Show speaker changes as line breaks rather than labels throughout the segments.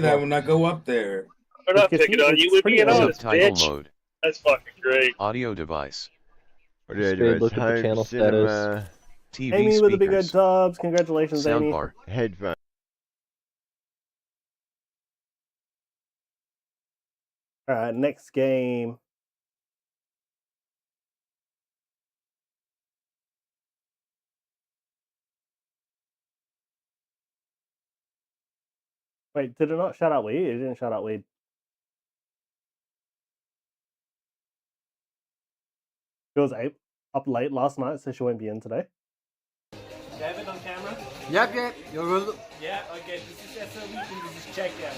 that when I go up there.
I'm not picking on you. We're being honest,
Subtitle
bitch.
mode.
That's fucking great.
Audio device.
Speed, look at the channel status.
TV
Amy
speakers.
with the big red tubs. Congratulations, Amy.
Soundbar.
Headphone.
Alright, next game. Wait, did it not shout out weed? It didn't shout out weed. She was up late last night, so she won't be in today.
David on camera?
Yep, you're good.
Yeah, okay, this is SOE, this is checkout.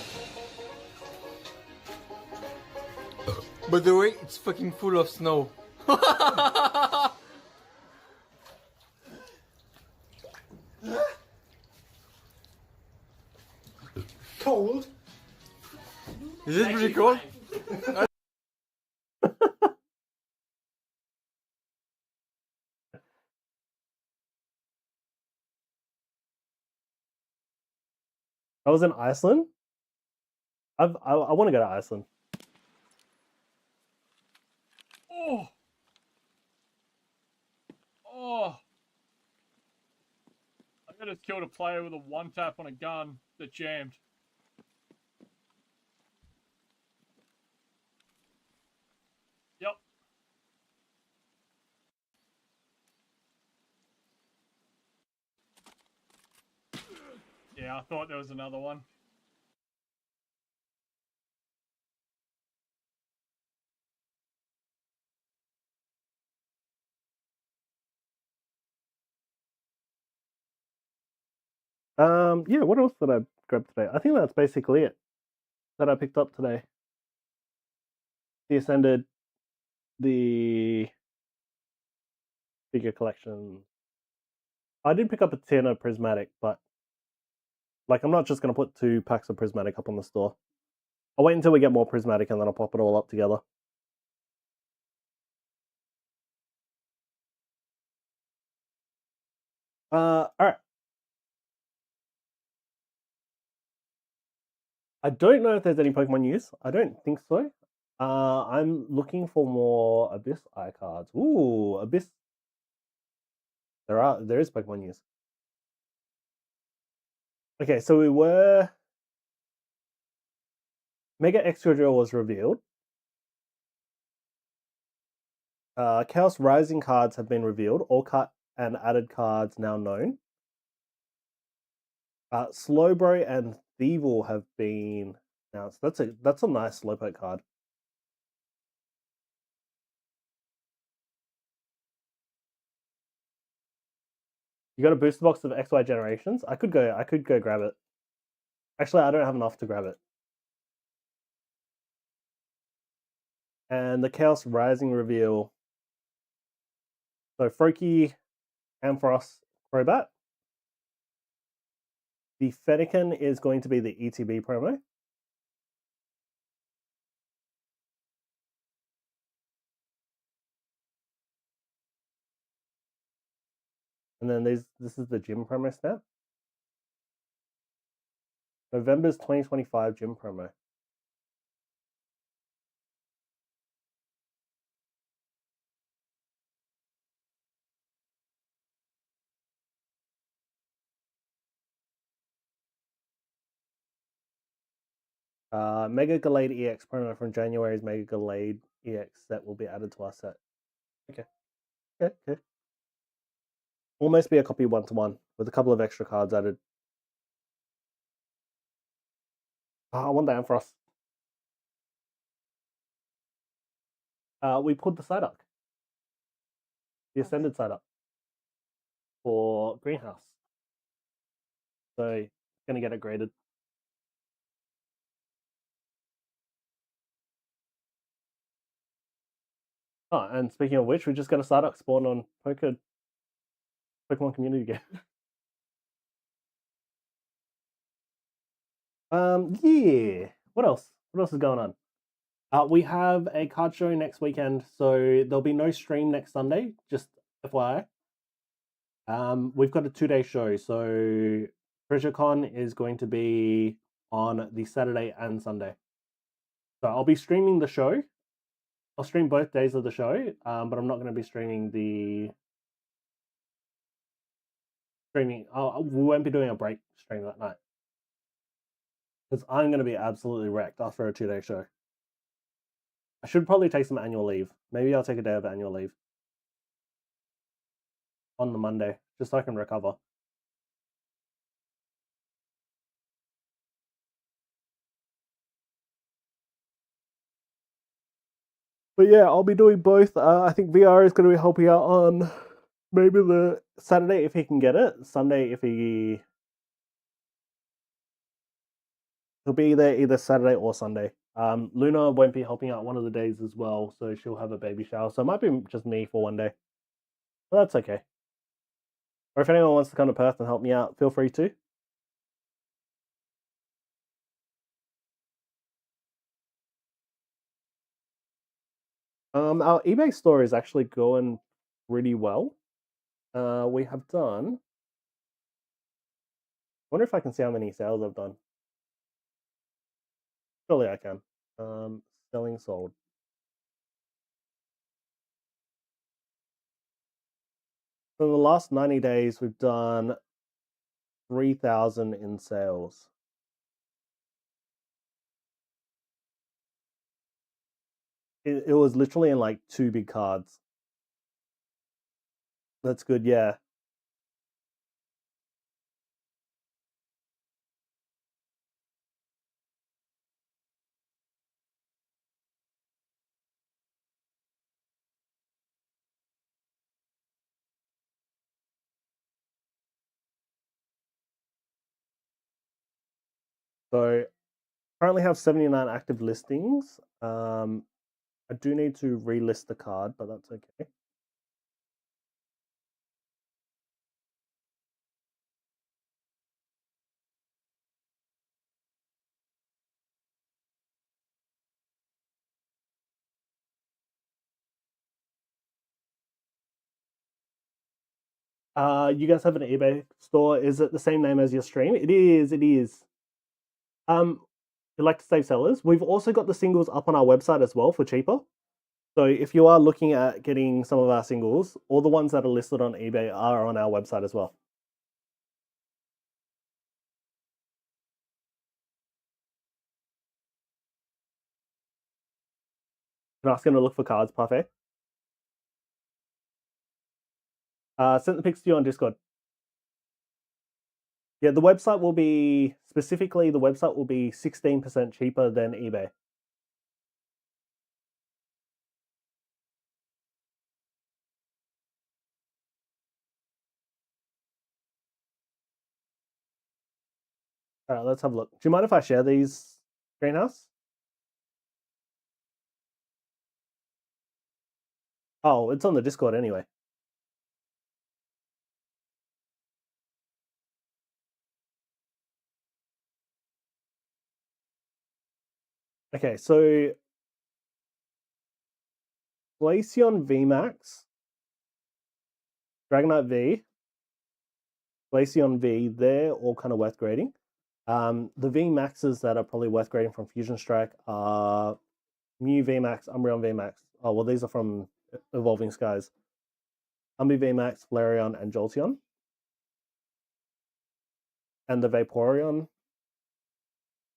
By the way, it's fucking full of snow.
Cold?
Is it pretty cold?
I was in Iceland. I want to go to Iceland.
Oh! I just killed a player with a one tap on a gun that jammed. Yep. Yeah, I thought there was another one.
Yeah, what else did I grab today? I think that's basically it that I picked up today. The Ascended, the figure collection. I did pick up a tin of Prismatic, but like I'm not just going to put 2 packs of Prismatic up on the store. I'll wait until we get more Prismatic and then I'll pop it all up together. Alright. I don't know if there's any Pokemon news. I don't think so. I'm looking for more Abyss Eye cards. Ooh, Abyss. There is Pokemon news. Okay, so we were... Mega Extra Drill was revealed. Chaos Rising cards have been revealed. All cut and added cards now known. Slowbro and Thievul have been announced. That's a nice Slowpoke card. You got a booster box of XY Generations? I could go grab it. Actually, I don't have enough to grab it. And the Chaos Rising reveal. So Froakie, Ampharos, Crobat. The Fennekin is going to be the ETB promo. And then this is the gym promo snap. November's 2025 gym promo. Mega Gallade EX promo from January's Mega Gallade EX set will be added to our set. Okay. Almost be a copy 1-to-1 with a couple of extra cards added. I want the Ampharos. We pulled the Psyduck. The Ascended Psyduck. For Greenhouse. So, gonna get it graded. Oh, and speaking of which, we just got a Psyduck spawn on Pokemon Community Game. Yeah. What else? What else is going on? We have a card show next weekend, so there'll be no stream next Sunday, just FYI. We've got a 2-day show, so TreasureCon is going to be on the Saturday and Sunday. So I'll be streaming the show. I'll stream both days of the show, but I'm not going to be streaming the streaming. We won't be doing a break stream that night because I'm going to be absolutely wrecked after a 2-day show. I should probably take some annual leave. Maybe I'll take a day of annual leave on the Monday just so I can recover. But yeah, I'll be doing both. I think VR is going to be helping out on maybe the Saturday if he can get it. Sunday if he'll be there either Saturday or Sunday. Luna won't be helping out one of the days as well, so she'll have a baby shower. So it might be just me for one day. But that's okay. Or if anyone wants to come to Perth and help me out, feel free to. Our eBay store is actually going pretty well. We have done. I wonder if I can see how many sales I've done. Surely I can. Selling sold. So in the last 90 days, we've done 3,000 in sales. It was literally in like 2 big cards. That's good, yeah. So currently have 79 active listings. I do need to relist the card, but that's okay. You guys have an eBay store. Is it the same name as your stream? It is. It is. You like to save sellers? We've also got the singles up on our website as well for cheaper. So if you are looking at getting some of our singles, all the ones that are listed on eBay are on our website as well. I'm asking to look for cards, Parfait. Send the pics to you on Discord. Yeah, the website will be, specifically, the website will be 16% cheaper than eBay. All right, let's have a look. Do you mind if I share these, Greenhouse? Oh, it's on the Discord anyway. Okay, so Glaceon VMAX, Dragonite V, Glaceon V, they're all kind of worth grading. The VMAXs that are probably worth grading from Fusion Strike are Mew VMAX, Umbreon VMAX. Oh, well, these are from Evolving Skies. Umbi VMAX, Flareon, and Jolteon. And the Vaporeon.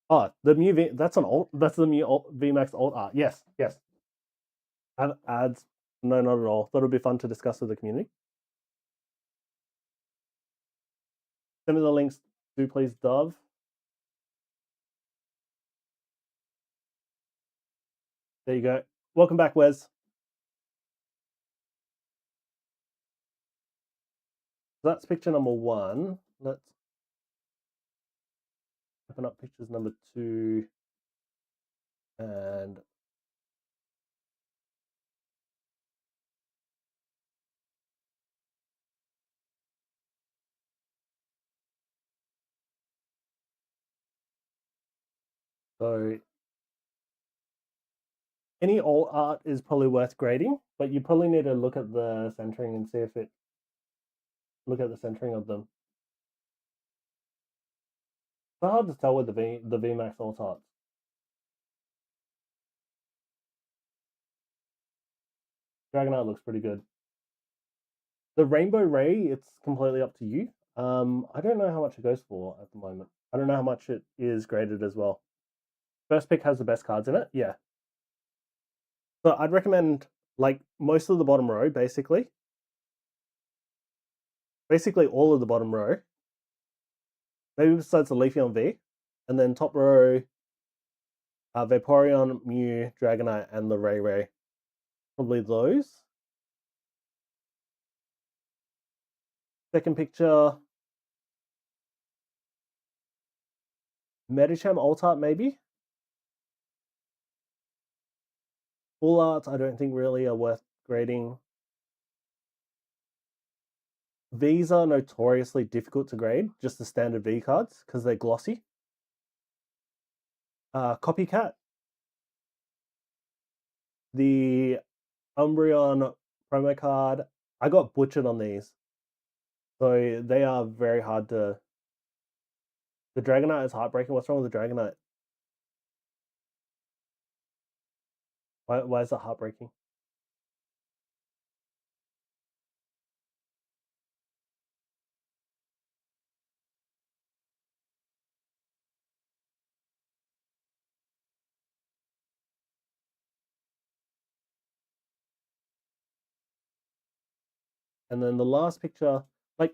Oh, the Mew V, that's an alt. That's the Mew VMAX alt art. Yes, yes. Ads? No, not at all. Thought it would be fun to discuss with the community. Send me the links, do please, Dove. There you go. Welcome back, Wes. So that's picture number 1. Let's open up pictures number 2 and so any alt art is probably worth grading, but you probably need to look at the centering and see if it look at the centering of them. It's hard to tell with the VMAX alt arts. Dragonite looks pretty good. The Rainbow Ray, it's completely up to you. I don't know how much it goes for at the moment. I don't know how much it is graded as well. First pick has the best cards in it, yeah. So I'd recommend like most of the bottom row, basically. Basically all of the bottom row. Maybe besides the Leafeon V. And then top row, Vaporeon, Mew, Dragonite, and the Ray. Probably those. Second picture, Medicham alt art maybe. Full arts I don't think really are worth grading. V's are notoriously difficult to grade, just the standard V cards, because they're glossy. Copycat. The Umbreon promo card, I got butchered on these. So they are very hard to... The Dragonite is heartbreaking. What's wrong with the Dragonite? Why is that heartbreaking? And then the last picture, like...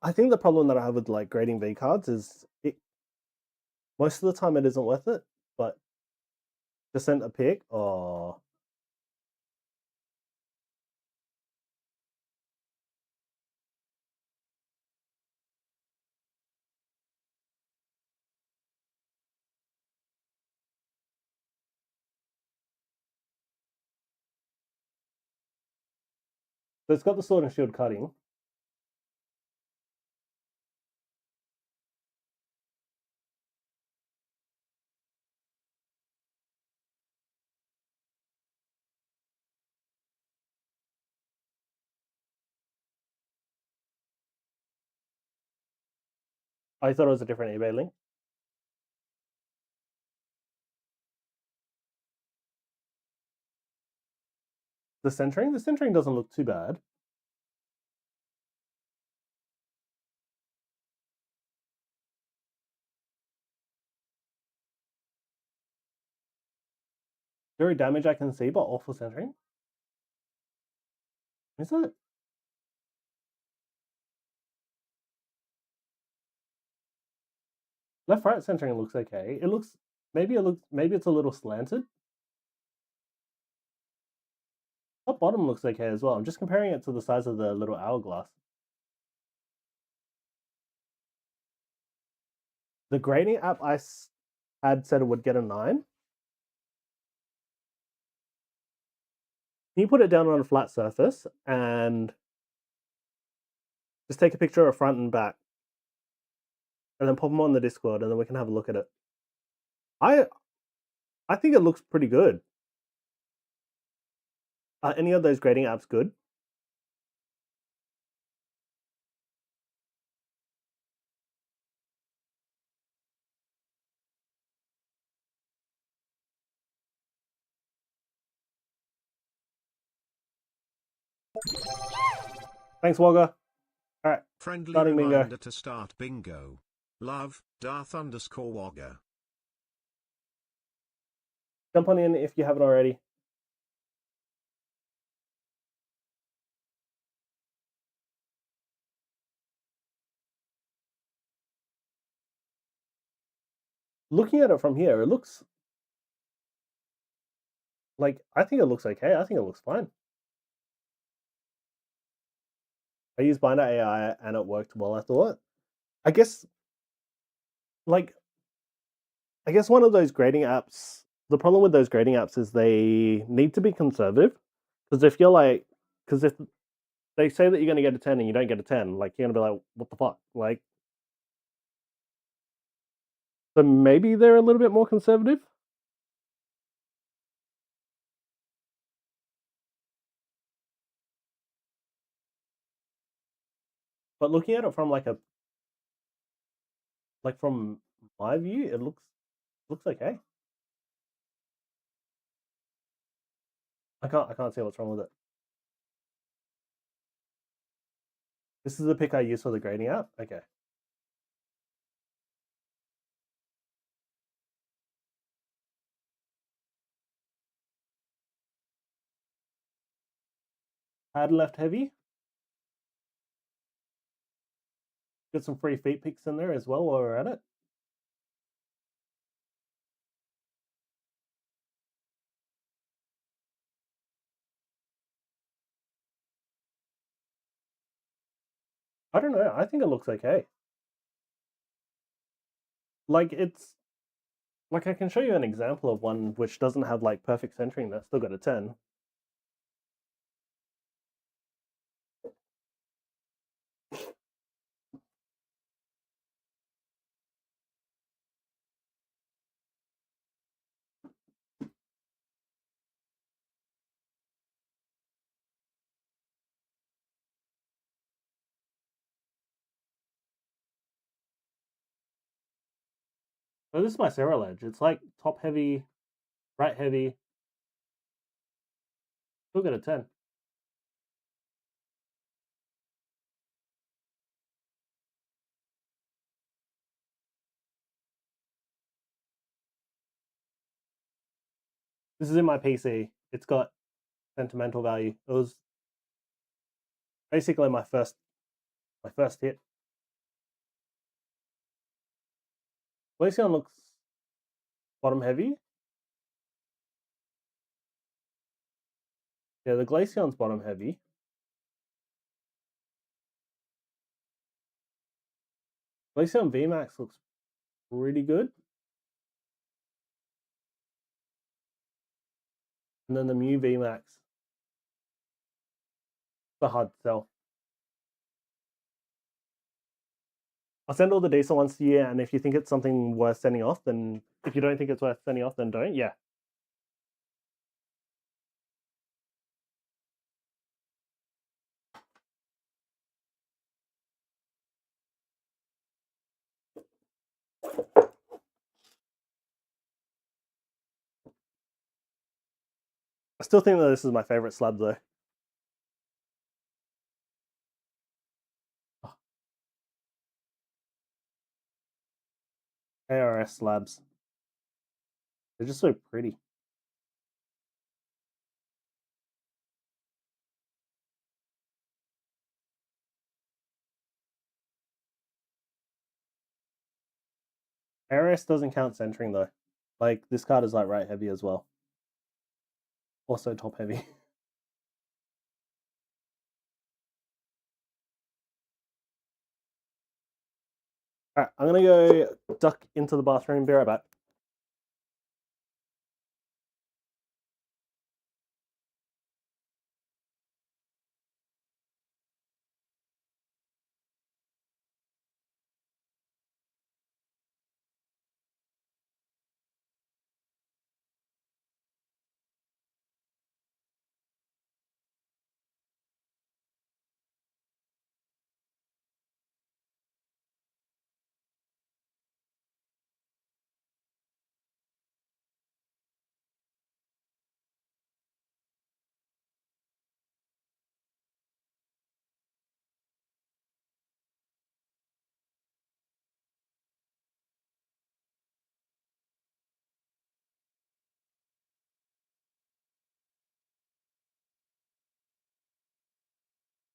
I think the problem that I have with like grading V cards is most of the time it isn't worth it, but to send a pick, oh... So it's got the Sword and Shield cutting. I thought it was a different eBay link. The centering doesn't look too bad. Very damage I can see, but awful centering. Is it? Left right centering looks okay. Maybe it's a little slanted. Top bottom looks okay as well. I'm just comparing it to the size of the little hourglass. The grading app I had said it would get a 9. Can you put it down on a flat surface and just take a picture of front and back, and then pop them on the Discord, and then we can have a look at it. I think it looks pretty good. Are any of those grading apps good? Thanks, Wogger. Alright,
Friendly
starting bingo.
reminder to start bingo. Love, Darth_Wogger.
Jump on in if you haven't already. Looking at it from here, it looks like, I think it looks okay. I think it looks fine. I used Binder AI and it worked well, I thought. I guess one of those grading apps, the problem with those grading apps is they need to be conservative. Because if they say that you're going to get a 10 and you don't get a 10, like, you're going to be like, what the fuck? Like, so maybe they're a little bit more conservative. But looking at it from from my view, it looks okay. I can't see what's wrong with it. This is the pick I use for the grading app? Okay. Hard left heavy. Get some free feet picks in there as well while we're at it. I don't know. I think it looks okay. Like it's like I can show you an example of one which doesn't have like perfect centering that's still got a 10. So this is my Serral Edge. It's like top heavy, right heavy. Still got a 10. This is in my PC. It's got sentimental value. It was basically my first hit. Glaceon looks bottom heavy. Yeah, the Glaceon's bottom heavy. Glaceon VMAX looks pretty good. And then the Mew VMAX. It's a hard sell. I'll send all the decent ones to you, and if you think it's something worth sending off, then if you don't think it's worth sending off, then don't. Yeah. I still think that this is my favorite slab, though. ARS slabs. They're just so pretty. ARS doesn't count centering, though. Like, this card is like right heavy as well. Also top heavy. Alright, I'm gonna go duck into the bathroom, be right back.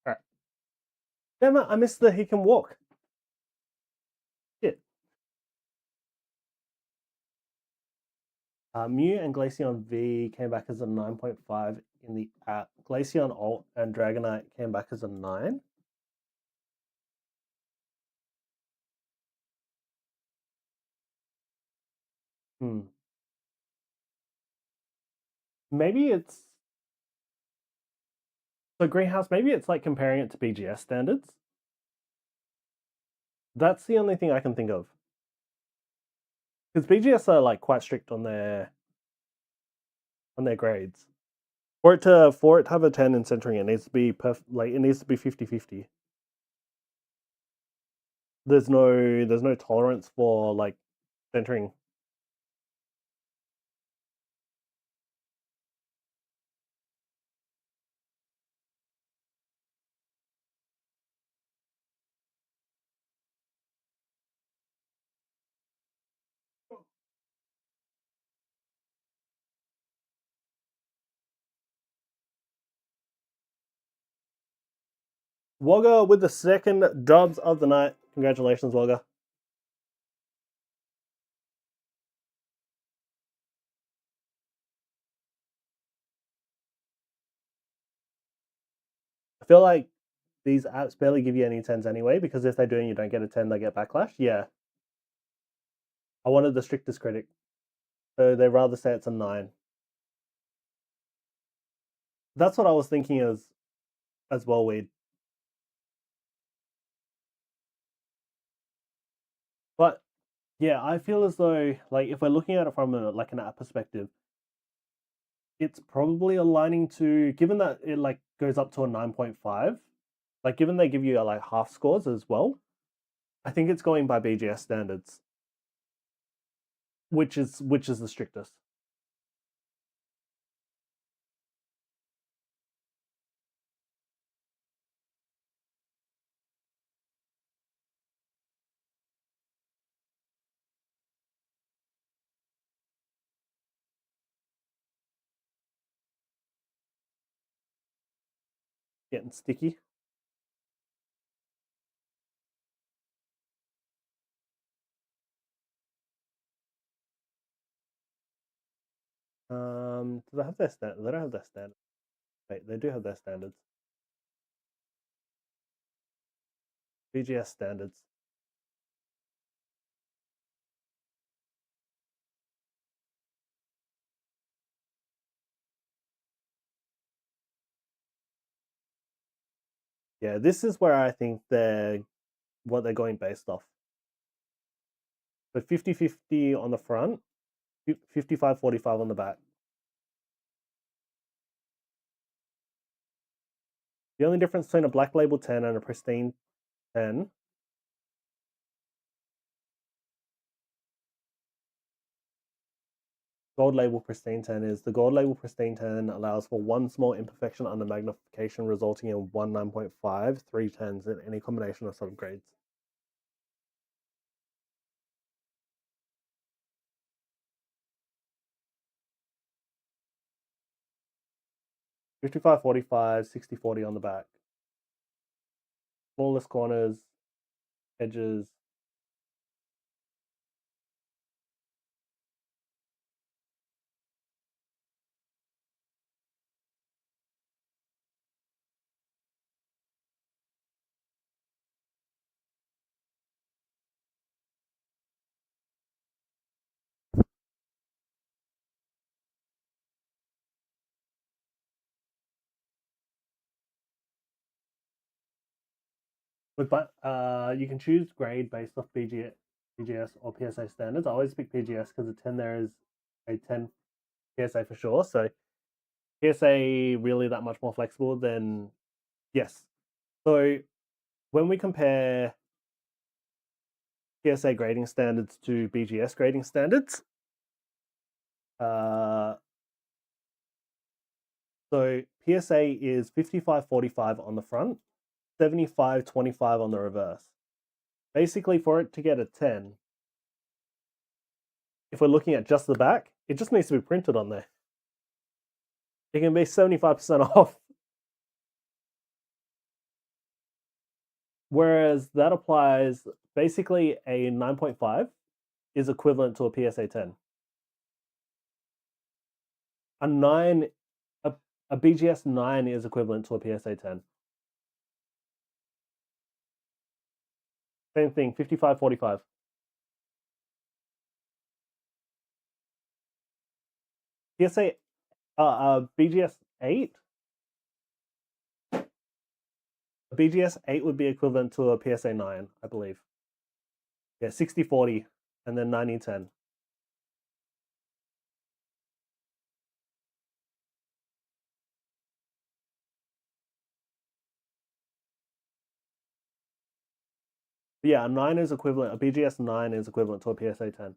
Alright. Damn it, I missed the he can walk. Shit. Mew and Glaceon V came back as a 9.5 in the app. Glaceon Alt and Dragonite came back as a 9. Maybe it's... So Greenhouse, maybe it's like comparing it to BGS standards. That's the only thing I can think of. Because BGS are like quite strict on their grades. For it to have a 10 in centering, it needs to be it needs to be 50-50. there's no tolerance for like centering. Wogga with the second dubs of the night. Congratulations, Wogga. I feel like these apps barely give you any 10s anyway, because if they do and you don't get a 10, they get backlash. Yeah. I wanted the strictest critic. So they'd rather say it's a 9. That's what I was thinking as well, Weed. But yeah, I feel as though like if we're looking at it from like an app perspective, it's probably aligning to, given that it like goes up to a 9.5, like given they give you like half scores as well, I think it's going by BGS standards, which is the strictest. Getting sticky. Do they have their standard? They don't have their standard. Wait, they do have their standards. BGS standards. Yeah, this is where I think what they're going based off. So 50-50 on the front, 55-45 on the back. The only difference between a black label 10 and a pristine 10 gold label pristine 10 is the gold label pristine 10 allows for one small imperfection under magnification, resulting in one 9.5, 3 10s in any combination of subgrades. $55, $45, $60, $40 on the back. Smallest corners, edges. With you can choose grade based off BGS or PSA standards. I always pick PGS because the 10 there is a 10 PSA for sure. So PSA really that much more flexible than yes. So when we compare PSA grading standards to BGS grading standards, so PSA is 55-45 on the front, 75-25 on the reverse. Basically, for it to get a 10, if we're looking at just the back, it just needs to be printed on there. It can be 75% off. Whereas that applies, basically a 9.5 is equivalent to a PSA 10. A BGS 9 is equivalent to a PSA 10. Same thing, 55-45. PSA, BGS 8. A BGS 8 would be equivalent to a PSA 9, I believe. Yeah, 60-40, and then 90-10. But yeah, a 9 is equivalent. A BGS 9 is equivalent to a PSA 10.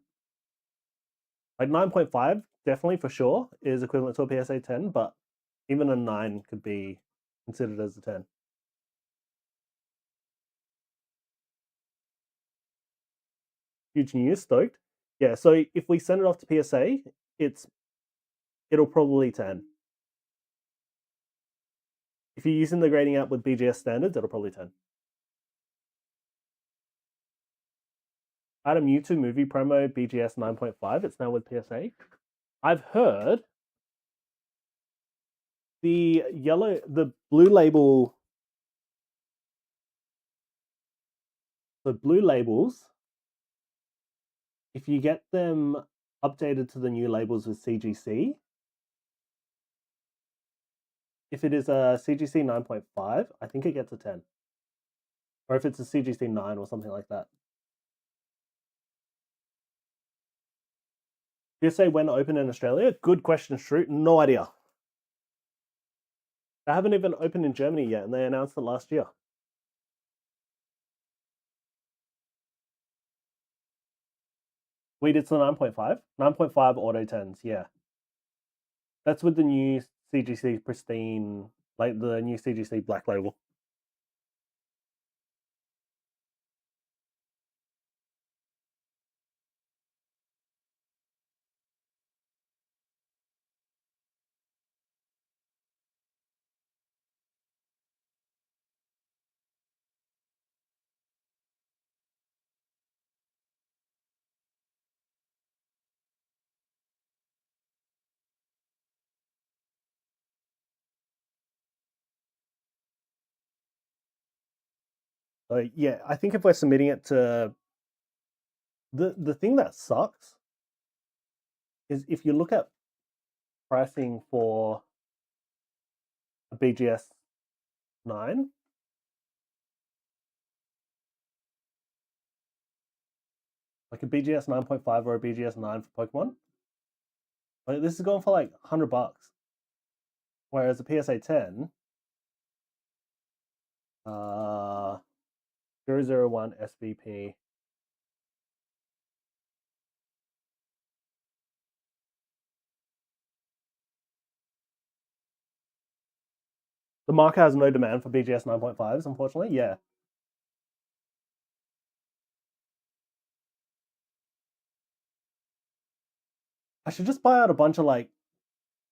Like 9.5, definitely for sure, is equivalent to a PSA 10, but even a 9 could be considered as a 10. Huge news, stoked. Yeah, so if we send it off to PSA, it'll probably 10. If you're using the grading app with BGS standards, it'll probably 10. I had a Mewtwo movie promo, BGS 9.5. It's now with PSA. I've heard the blue label, the blue labels, if you get them updated to the new labels with CGC, if it is a CGC 9.5, I think it gets a 10. Or if it's a CGC 9 or something like that. PSA when open in Australia? Good question, Shroot. No idea. They haven't even opened in Germany yet, and they announced it last year. Wait, it's the 9.5? 9.5 auto 10s, yeah. That's with the new CGC pristine, like the new CGC black label. So yeah, I think if we're submitting it to the thing that sucks is if you look at pricing for a BGS 9, like a BGS 9.5 or a BGS 9 for Pokemon, like this is going for like $100. Whereas a PSA 10, 001 SVP. The market has no demand for BGS 9.5s, unfortunately. Yeah. I should just buy out a bunch of like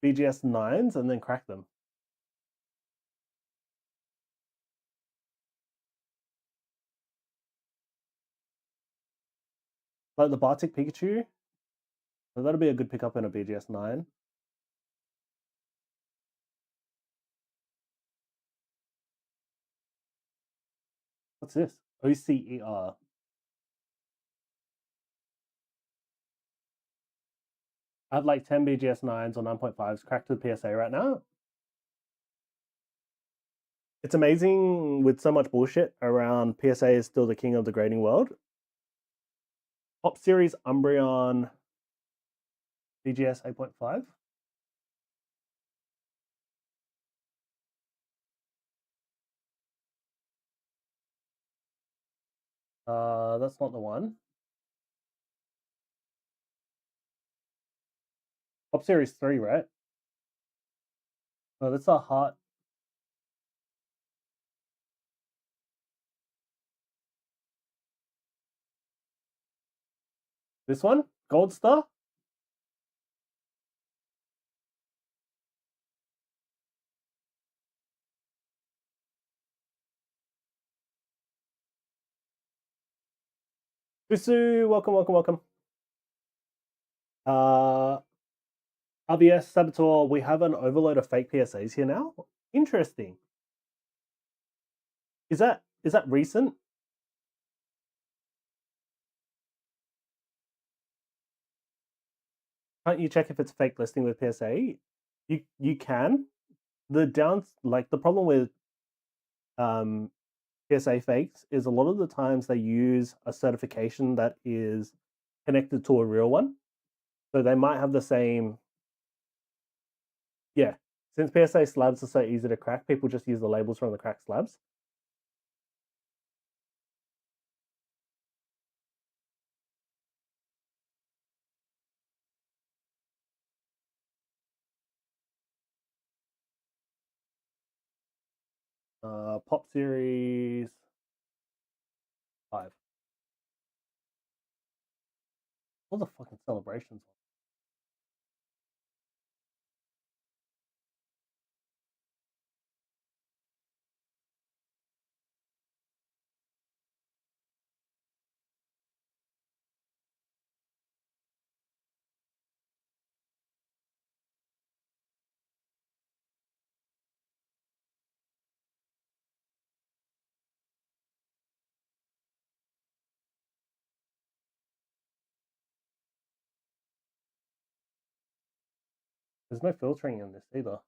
BGS 9s and then crack them. Like the Bartik Pikachu. So that'll be a good pickup in a BGS 9. What's this? OCER. I have like 10 BGS 9s or 9.5s cracked to the PSA right now. It's amazing with so much bullshit around PSA is still the king of the grading world. Top Series Umbreon BGS 8.5. That's not the one. Top Series 3, right? No, that's a heart. This one? Gold Star? Usu, welcome, welcome, welcome. RBS Saboteur, we have an overload of fake PSAs here now. Interesting. Is that recent? Can't you check if it's a fake listing with PSA? You can. The problem with PSA fakes is a lot of the times they use a certification that is connected to a real one. So they might have the same. Yeah. Since PSA slabs are so easy to crack, people just use the labels from the cracked slabs. Pop Series 5. All the fucking celebrations. There's no filtering in this either.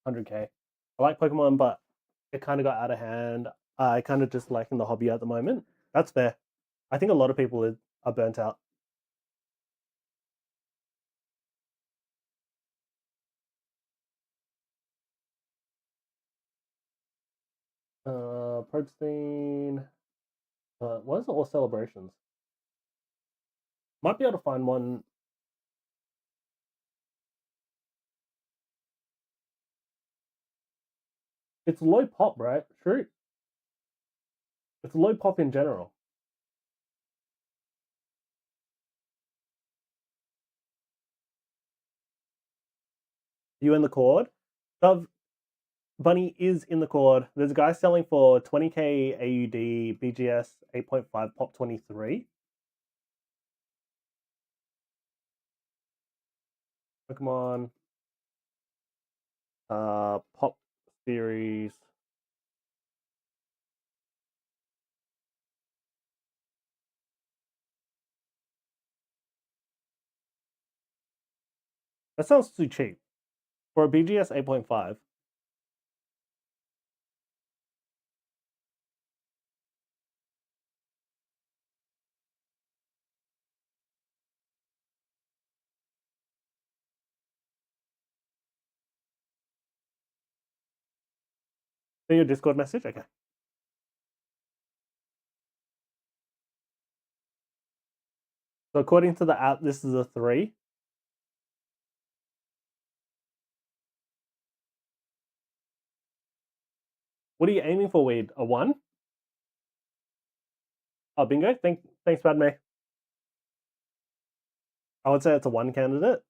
$100K. I like Pokemon, but it kind of got out of hand. I kind of just liking the hobby at the moment. That's fair. I think a lot of people are burnt out. Probstein. What is it? All celebrations. Might be able to find one. It's low pop, right? True. It's low pop in general. You in the cord? Dove Bunny is in the cord. There's a guy selling for 20K AUD BGS 8.5 pop 23. Pokemon pop series. That sounds too cheap for a BGS 8.5. See your Discord message? Okay. So according to the app, this is a 3. What are you aiming for, Weed? A 1? Oh, bingo. Thanks, Padme. I would say it's a 1 candidate.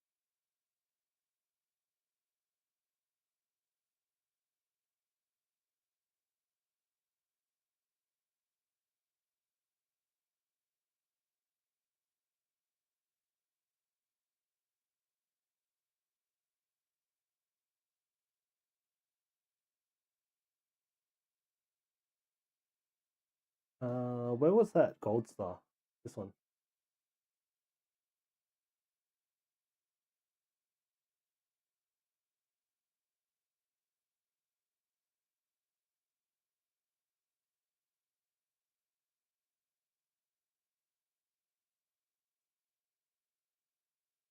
Where was that gold star? This one.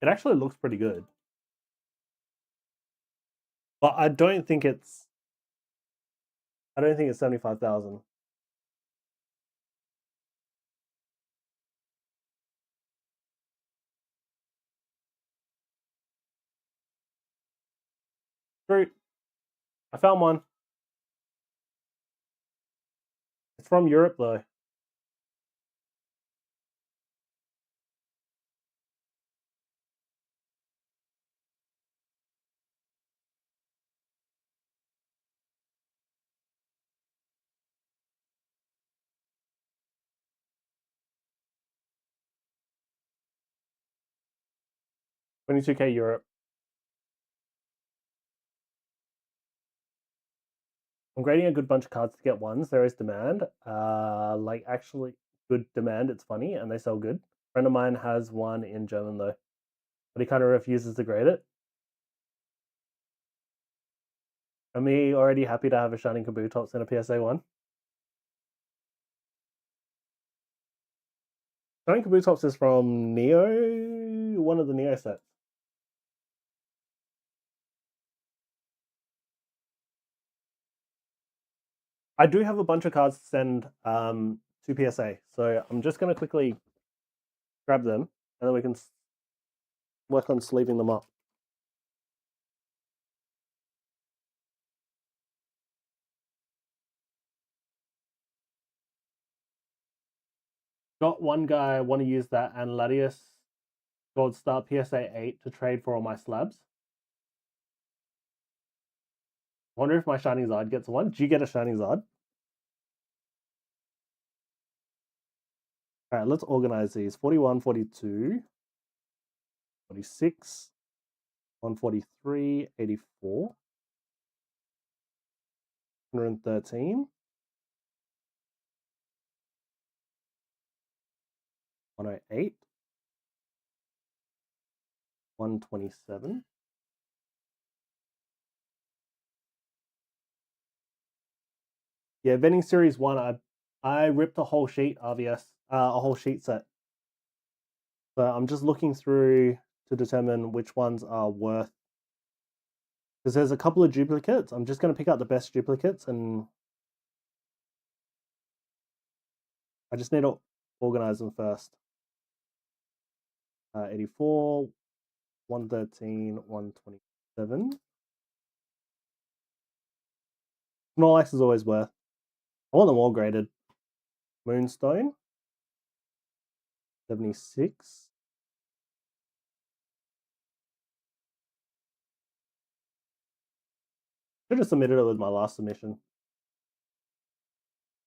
It actually looks pretty good. But I don't think it's 75,000. Great. I found one. It's from Europe though. $22K Europe. I'm grading a good bunch of cards to get ones. There is demand. Like actually good demand. It's funny and they sell good. A friend of mine has one in German though, but he kind of refuses to grade it. Are me already happy to have a Shining Kabutops in a PSA 1? Shining Kabutops is from Neo, one of the Neo sets. I do have a bunch of cards to send to 2 PSA. So I'm just going to quickly grab them, and then we can work on sleeving them up. Got one guy want to use that and Latius Gold Star PSA 8 to trade for all my slabs. Wonder if my Shiny Zard gets one. Do you get a Shiny Zard? All right, let's organize these. 41, 42, 46, 143, 84, 113, 108, 127. Yeah, Vending Series 1, I ripped a whole sheet RVS, a whole sheet set. So I'm just looking through to determine which ones are worth. Because there's a couple of duplicates. I'm just going to pick out the best duplicates, and I just need to organize them first. 84, 113, 127. Snorlax is always worth. I want them all graded. Moonstone. 76. Should have submitted it with my last submission.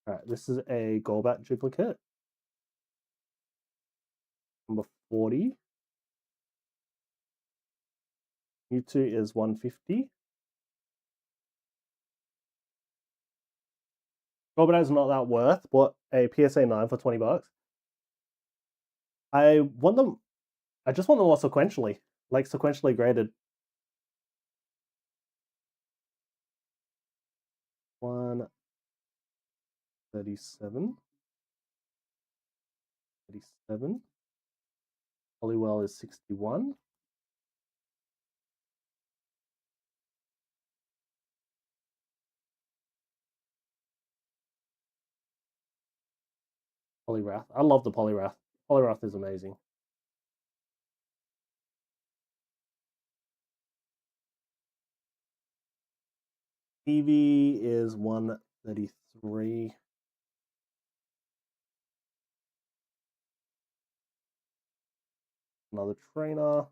Alright, this is a Golbat duplicate. Number 40. Mewtwo is 150. Golbat is not that worth. Bought a PSA 9 for 20 bucks. I want them. I just want them all sequentially, like sequentially graded. 137. 37. Hollywell is 61. Poliwrath. I love the Poliwrath. Poliwrath is amazing. Eevee is 133. Another trainer.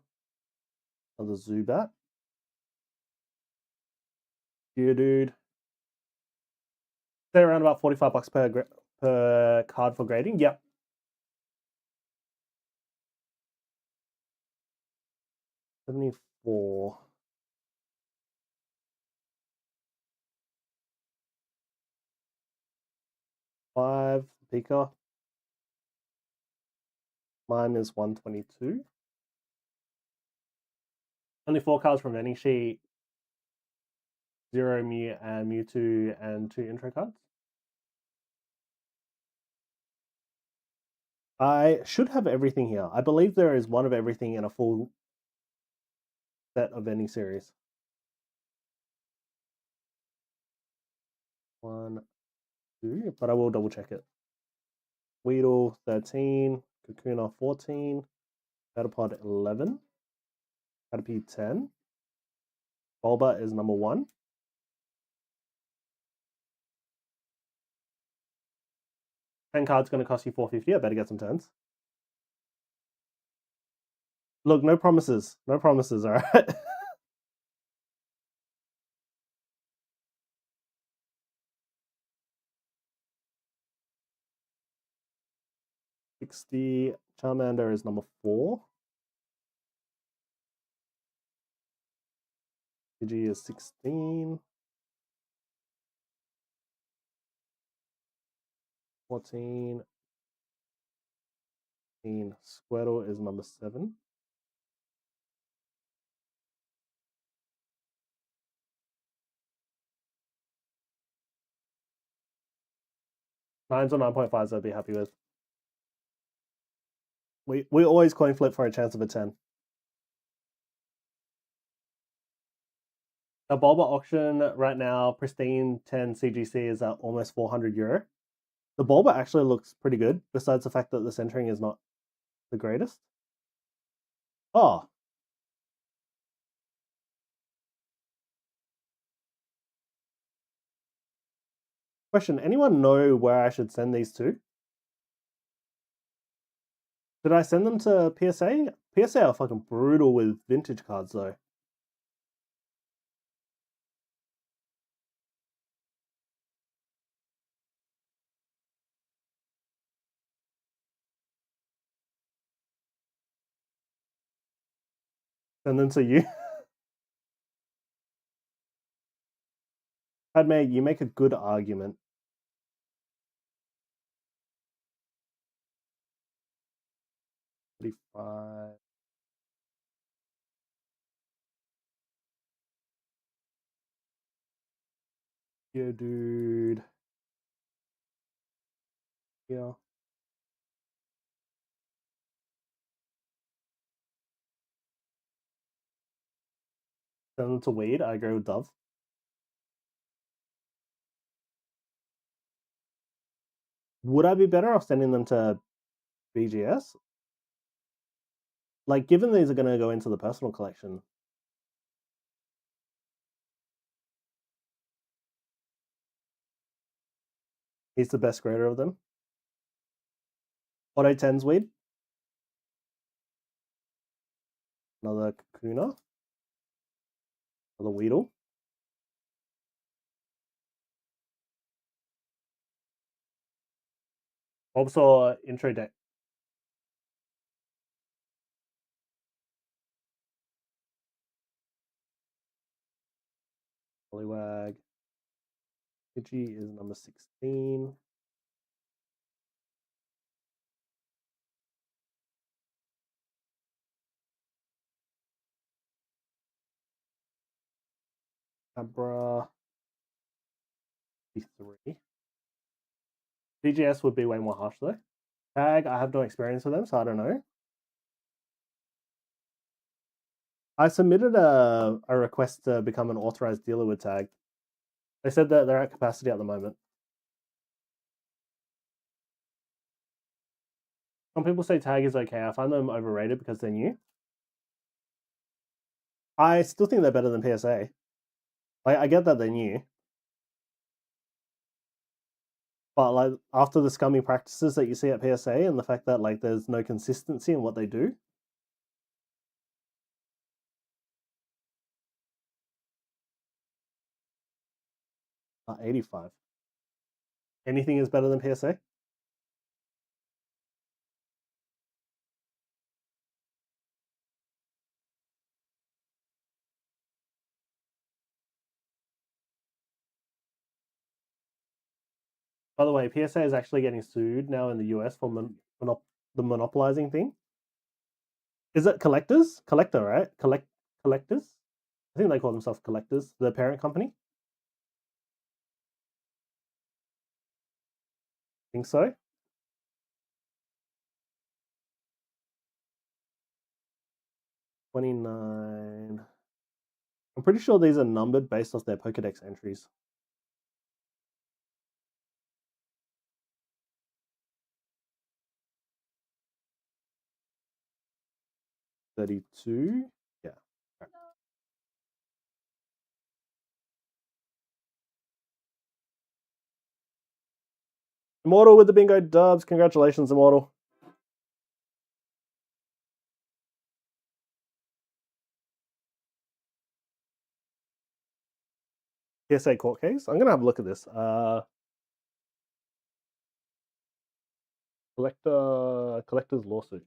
Another Zubat. Geodude. They're around about 45 bucks per card for grading. Yep. $74. $5 Pika. Mine is 122. Only 4 cards from any sheet. 0 Mew and Mewtwo and 2 intro cards. I should have everything here. I believe there is one of everything in a full set of any series. 1, 2, but I will double check it. Weedle 13, Kakuna 14, Metapod 11, Caterpie 10, Bulba is number 1. $10 cards going to cost you $4.50. I better get some 10s. Look, no promises. No promises, all right? $60. Charmander is number 4. TCG is 16. 14. 15. Squirtle is number 7. Nines or 9.5s I'd be happy with. We always coin flip for a chance of a 10. The Bulba auction right now, pristine 10 CGC is at almost €400. The Bulba actually looks pretty good, besides the fact that the centering is not the greatest. Oh. Question, anyone know where I should send these to? Did I send them to PSA? PSA are fucking brutal with vintage cards, though. Send them to you. Padme, you make a good argument. $35. Yeah, dude. Yeah. Send them to Weed. I agree with Dove. Would I be better off sending them to BGS? Like, given these are going to go into the personal collection. He's the best grader of them. Auto 10's Weed. Another Kakuna. Another Weedle. Also, intro deck. Poliwag. Pidgey is number 16. Abra. 3. BGS would be way more harsh, though. Tag, I have no experience with them, so I don't know. I submitted a request to become an authorized dealer with Tag. They said that they're at capacity at the moment. Some people say Tag is okay. I find them overrated because they're new. I still think they're better than PSA. Like, I get that they're new. But like after the scummy practices that you see at PSA and the fact that like there's no consistency in what they do. 85. Anything is better than PSA? By the way, PSA is actually getting sued now in the US for the monopolizing thing. Is it collectors? Collector, right? Collectors? I think they call themselves collectors, the parent company. I think so. $29. I'm pretty sure these are numbered based off their Pokedex entries. $32. Yeah. Right. Immortal with the bingo dubs. Congratulations, Immortal. PSA court case. I'm gonna have a look at this. Collector's lawsuit.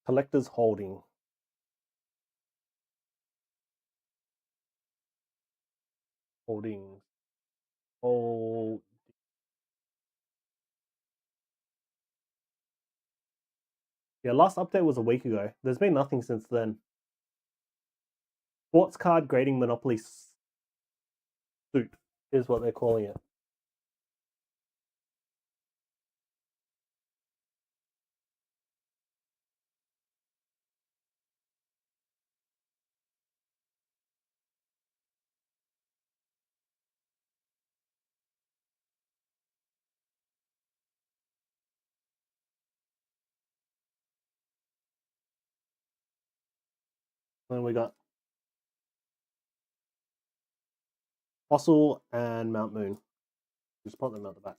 Collector's holding. Holdings. Oh. Yeah, last update was a week ago. There's been nothing since then. Sports card grading monopoly suit is what they're calling it. Then we got Fossil and Mount Moon. Just put them at the back.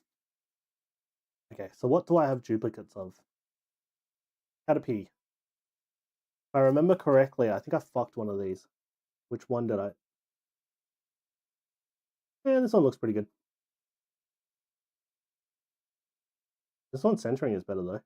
Okay, so what do I have duplicates of? Caterpie. If I remember correctly, I think I fucked one of these. Which one did I? Yeah, this one looks pretty good. This one centering is better though.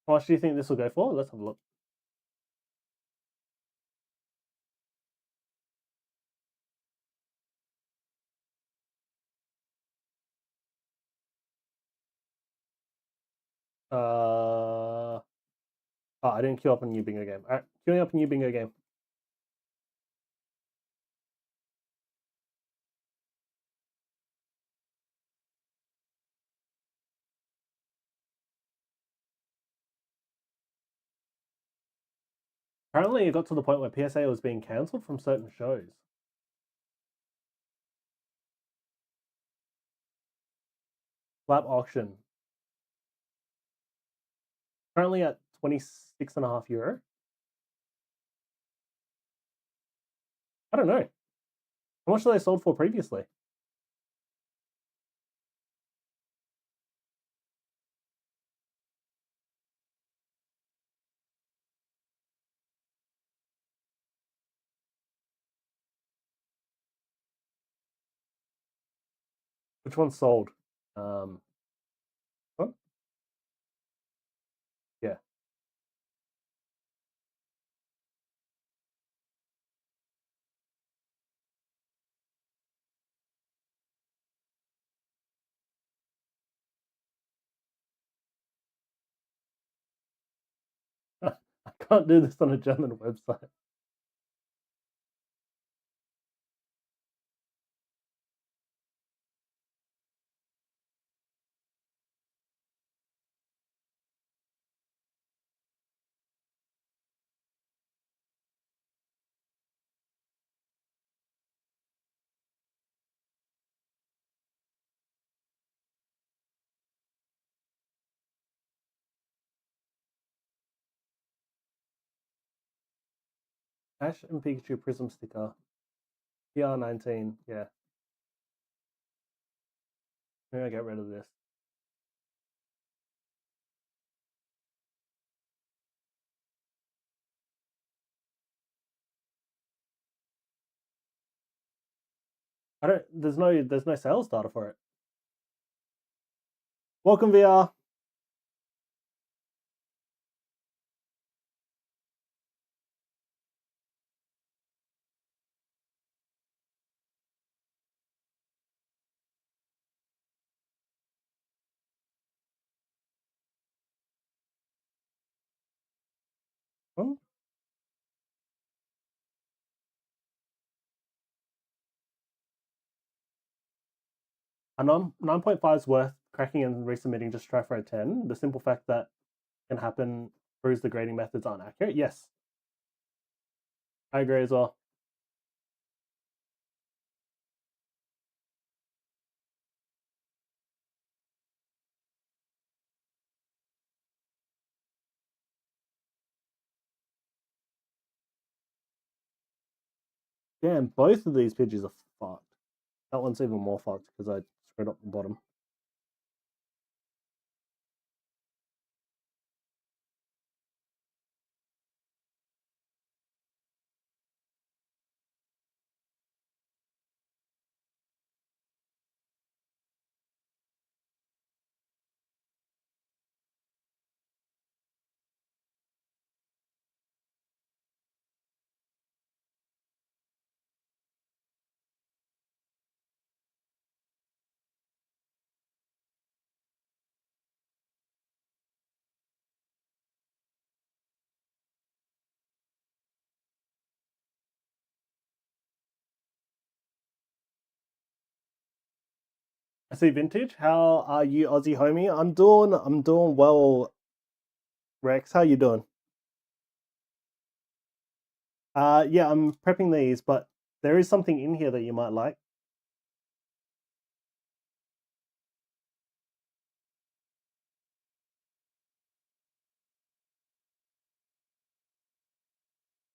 How much do you think this will go for? Let's have a look. Oh, I didn't queue up a new bingo game. Alright, queuing up a new bingo game. Apparently, it got to the point where PSA was being cancelled from certain shows. Flap auction. Currently at €26.50. I don't know. How much were they sold for previously? Which one sold? What? Yeah. I can't do this on a German website. Ash and Pikachu Prism sticker. PR19, yeah. Maybe I get rid of this. There's no sales data for it. Welcome VR. Hmm? A 9.5 is worth cracking and resubmitting just try for a 10. The simple fact that can happen proves the grading methods aren't accurate. Yes. I agree as well. Damn, both of these pitches are fucked. That one's even more fucked because I screwed up the bottom. I see vintage. How are you, Aussie homie? I'm doing well. Rex, how you doing? Yeah, I'm prepping these, but there is something in here that you might like.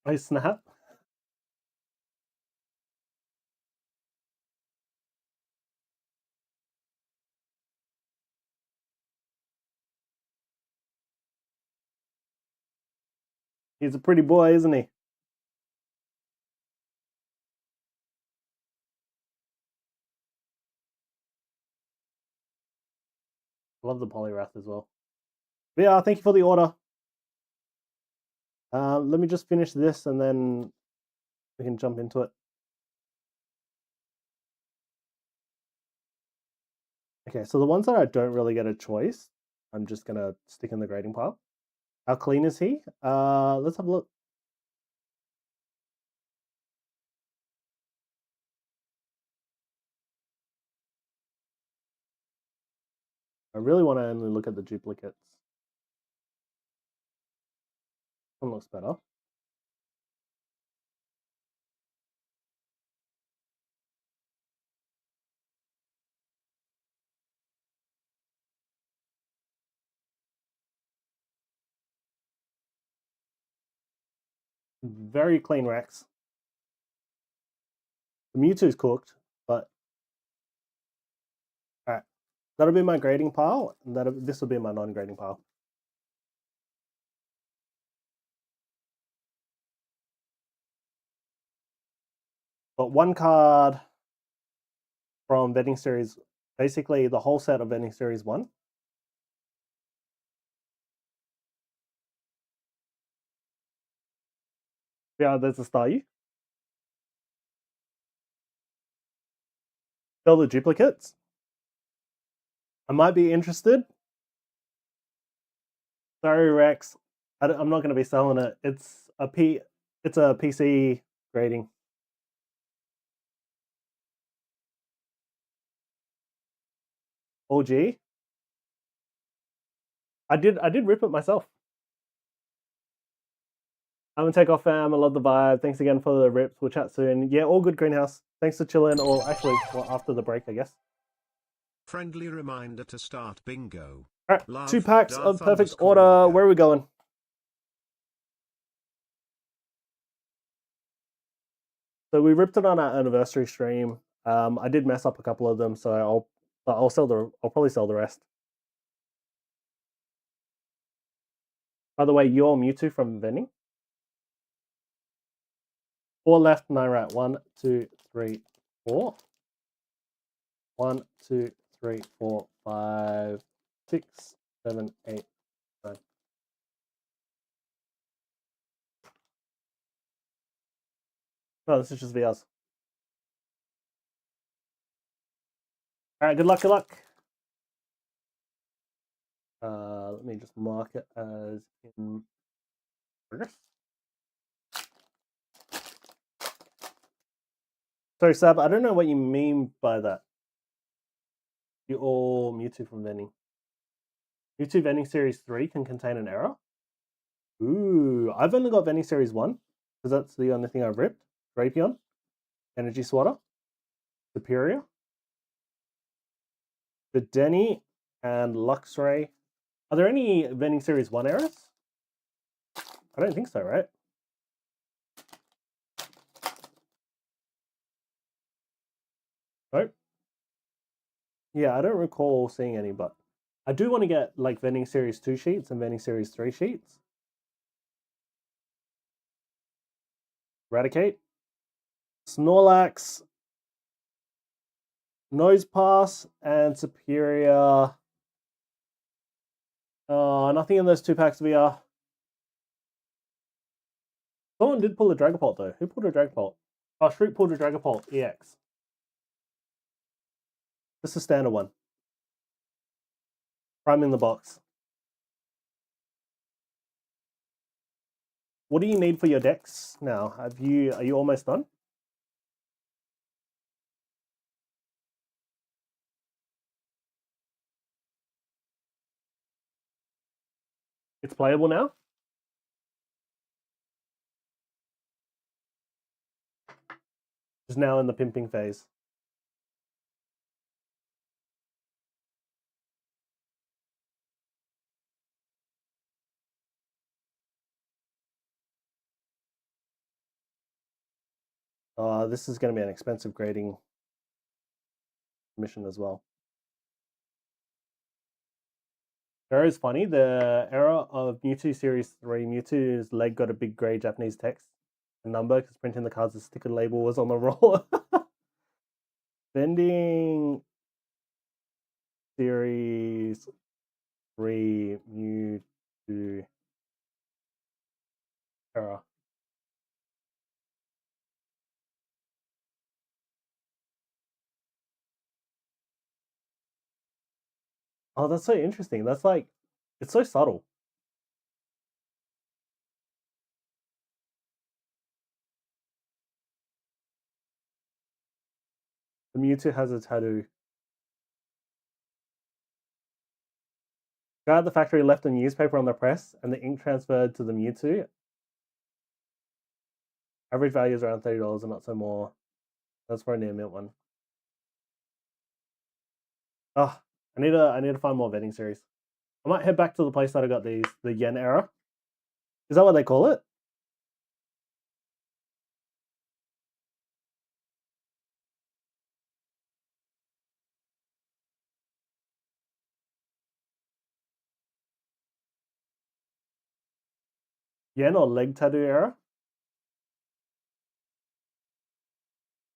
Oh, snap. He's a pretty boy, isn't he? Love the Poliwrath as well. But yeah, thank you for the order. Let me just finish this and then we can jump into it. Okay, so the ones that I don't really get a choice, I'm just going to stick in the grading pile. How clean is he? Let's have a look. I really want to only look at the duplicates. One looks better. Very clean Rex. The Mewtwo's cooked, but alright. That'll be my grading pile, and this will be my non-grading pile. But one card from Vending Series, basically the whole set of Vending Series 1. Yeah, there's a Staryu. Sell the duplicates. I might be interested. Sorry, Rex. I'm not going to be selling it. It's a PC grading. OG. I did rip it myself. I'm gonna take off, fam. I love the vibe. Thanks again for the rips. We'll chat soon. Yeah, all good, Greenhouse. Thanks for chilling. Or actually, well, after the break, I guess.
Friendly reminder to start bingo.
All right,
Love,
2 packs
Darth
of perfect
_
order. Where are we going? So we ripped it on our anniversary stream. I did mess up a couple of them, so I'll probably sell the rest. By the way, you're Mewtwo from vending. 4 left, 9 right. 1, 2, 3, 4. 1, 2, 3, 4, 5, 6, 7, 8, 9. No, this is just VRs. All right, good luck, good luck. Let me just mark it as in progress. Sorry, Sab, I don't know what you mean by that. You're all Mewtwo from vending. Mewtwo vending series 3 can contain an error. Ooh, I've only got vending series 1 because that's the only thing I've ripped. Drapion, Energy Swatter, Superior, the Denny, and Luxray. Are there any vending series 1 errors? I don't think so, right? Nope. Yeah, I don't recall seeing any, but I do want to get like vending series 2 sheets and vending series 3 sheets. Eradicate, Snorlax, Nose Pass, and Superior. Nothing in those 2 packs VR. Someone did pull a Dragapult though. Who pulled a Dragapult? Oh, Shriek pulled a Dragapult EX. Just a standard one. Prime in the box. What do you need for your decks now? Are you almost done? It's playable now? Just now in the pimping phase. This is going to be an expensive grading mission as well. Error is funny. The error of Mewtwo Series 3, Mewtwo's leg got a big grey Japanese text and number because printing the cards, the sticker label was on the roll. Vending Series 3 Mewtwo error. Oh, that's so interesting. That's like, it's so subtle. The Mewtwo has a tattoo. Guy at the factory left a newspaper on the press and the ink transferred to the Mewtwo. Average value is around $30 and not so more. That's for a near mint one. Oh, I need to find more vending series. I might head back to the place that I got the yen error. Is that what they call it? Yen or leg tattoo error?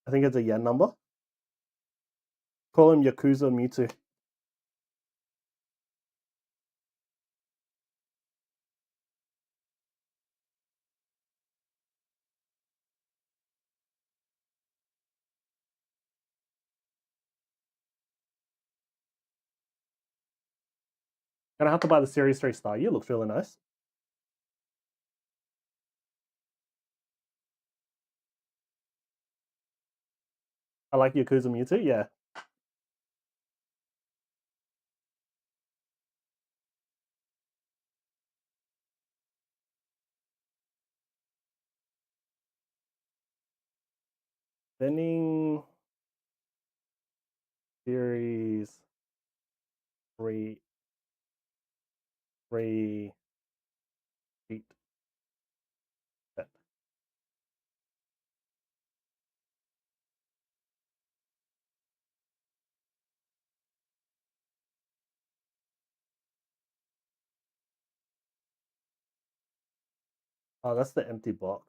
I think it's a yen number. Call him Yakuza Mewtwo. Gonna have to buy the Series 3 Star. You looks really nice. I like Yakuza Mewtwo, yeah. Vending Series 3 feet set. Oh, that's the empty box.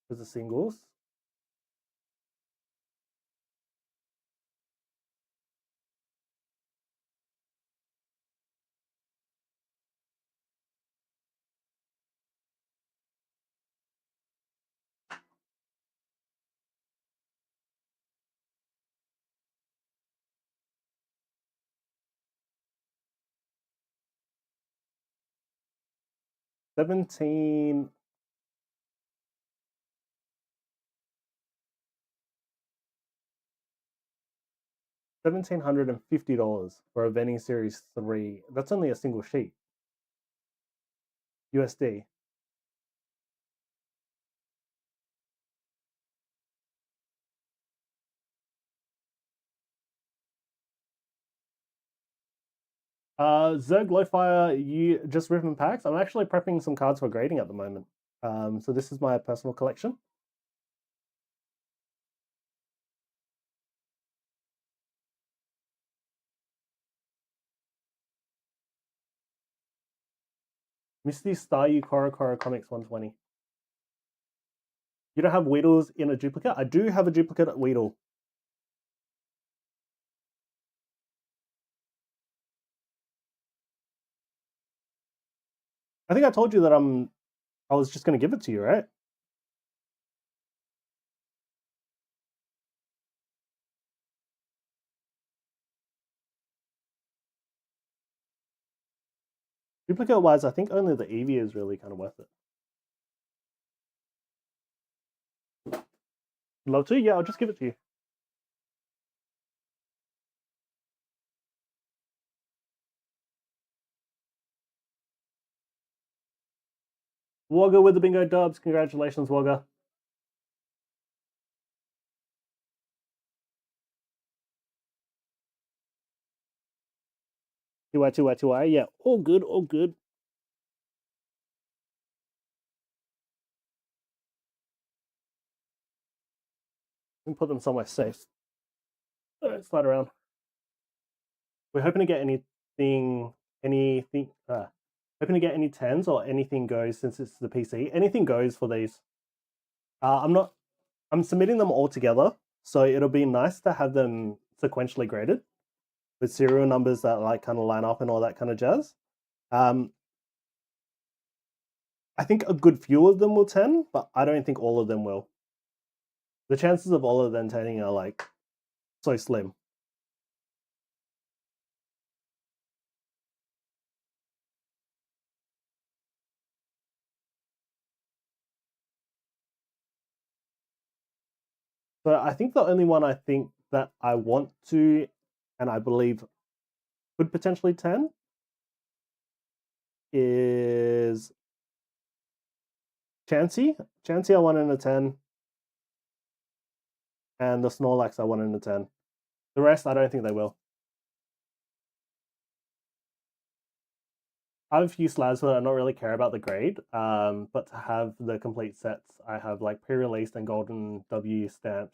There's the singles. $1,750 for a vending series 3. That's only a single sheet. USD. Zerg Lowfire, you just ripping packs. I'm actually prepping some cards for grading at the moment. So this is my personal collection. Misty Star You Koro Comics 120. You don't have Weedles in a duplicate? I do have a duplicate Weedle. I think I told you that I was just going to give it to you, right? Duplicate wise, I think only the Eevee is really kind of worth it. Love to? Yeah, I'll just give it to you. Wogga with the bingo dubs. Congratulations, Wogga. TY. Yeah, all good, all good. We can put them somewhere safe. Alright, slide around. We're hoping to get anything, hoping to get any 10s or anything goes since it's the PC. Anything goes for these. I'm submitting them all together, so it'll be nice to have them sequentially graded with serial numbers that like kind of line up and all that kind of jazz. I think a good few of them will 10, but I don't think all of them will. The chances of all of them 10ing are like so slim. So I think the only one I think that I want to, and I believe could potentially 10 is Chansey. Chansey I want in a 10. And the Snorlax I want in a 10. The rest I don't think they will. I have a few slabs that I don't really care about the grade, but to have the complete sets, I have like pre-released and golden W stamps.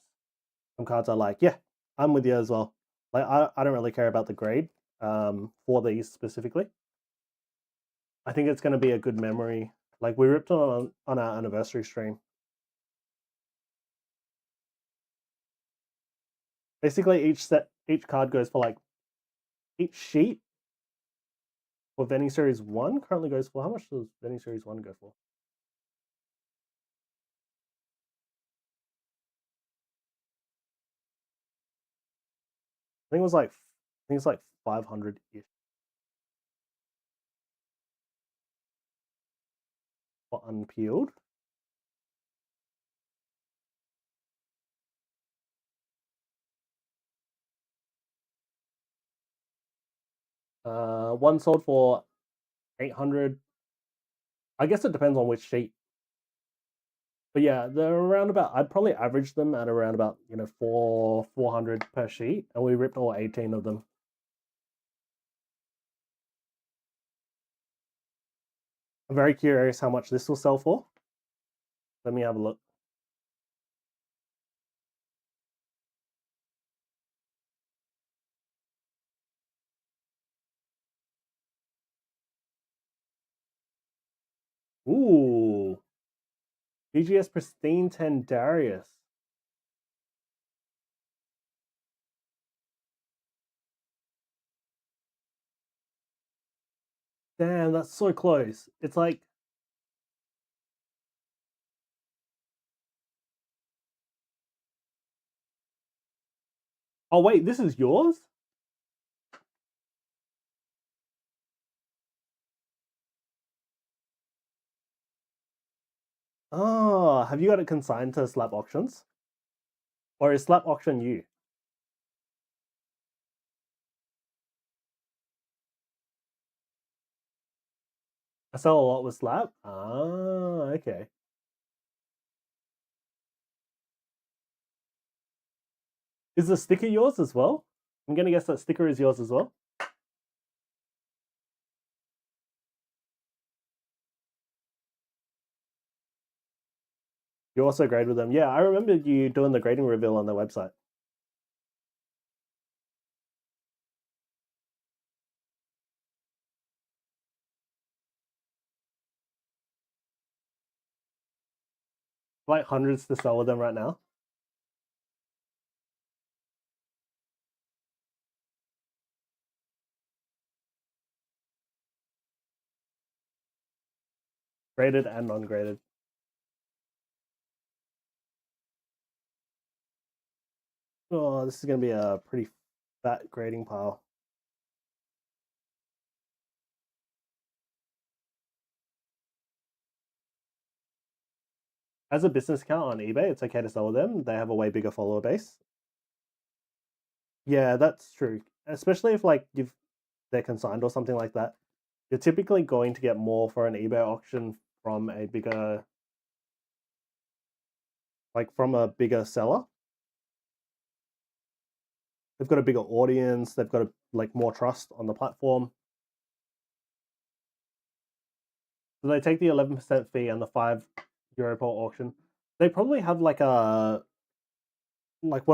Some cards are like, yeah, I'm with you as well. Like I don't really care about the grade for these specifically. I think it's going to be a good memory. Like we ripped on our anniversary stream. Basically, each card goes for like each sheet. For Vending Series 1 currently goes for, how much does Vending Series 1 go for? I think it's like 500-ish. For unpeeled. One sold for 800. I guess it depends on which sheet. But yeah, they're around about, I'd probably average them at around about, 400 per sheet, and we ripped all 18 of them. I'm very curious how much this will sell for. Let me have a look. Ooh. BGS Pristine 10 Darius. Damn, that's so close. It's like... Oh wait, this is yours? Oh, have you got it consigned to Slap Auctions? Or is Slap Auction you? I sell a lot with Slap? Ah, okay. Is the sticker yours as well? I'm gonna guess that sticker is yours as well. You also grade with them. Yeah, I remember you doing the grading reveal on their website. Like hundreds to sell with them right now. Graded and non-graded. Oh, this is gonna be a pretty fat grading pile. As a business account on eBay, it's okay to sell with them. They have a way bigger follower base. Yeah, that's true. Especially if like they're consigned or something like that. You're typically going to get more for an eBay auction from a bigger, from a bigger seller. They've got a bigger audience. They've got more trust on the platform. So they take the 11% fee and the €5 per auction. They probably have one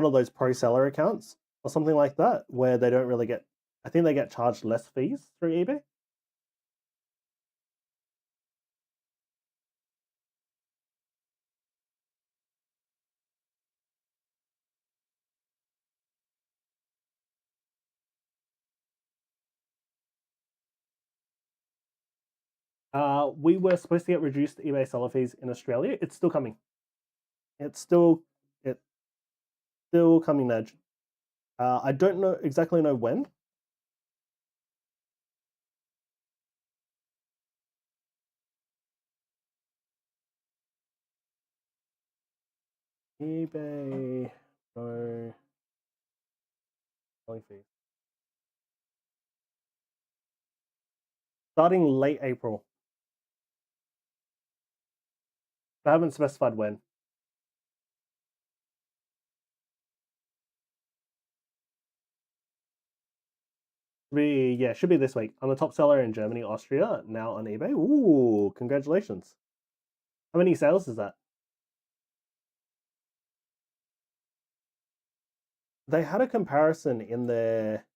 of those pro seller accounts or something like that, where they don't really get. I think they get charged less fees through eBay. We were supposed to get reduced eBay seller fees in Australia. It's still coming. It's still coming, Nudge. I don't exactly know when. eBay no selling fees. Starting late April. I haven't specified when. Should be this week. I'm a top seller in Germany, Austria, now on eBay. Ooh, congratulations. How many sales is that? They had a comparison in there.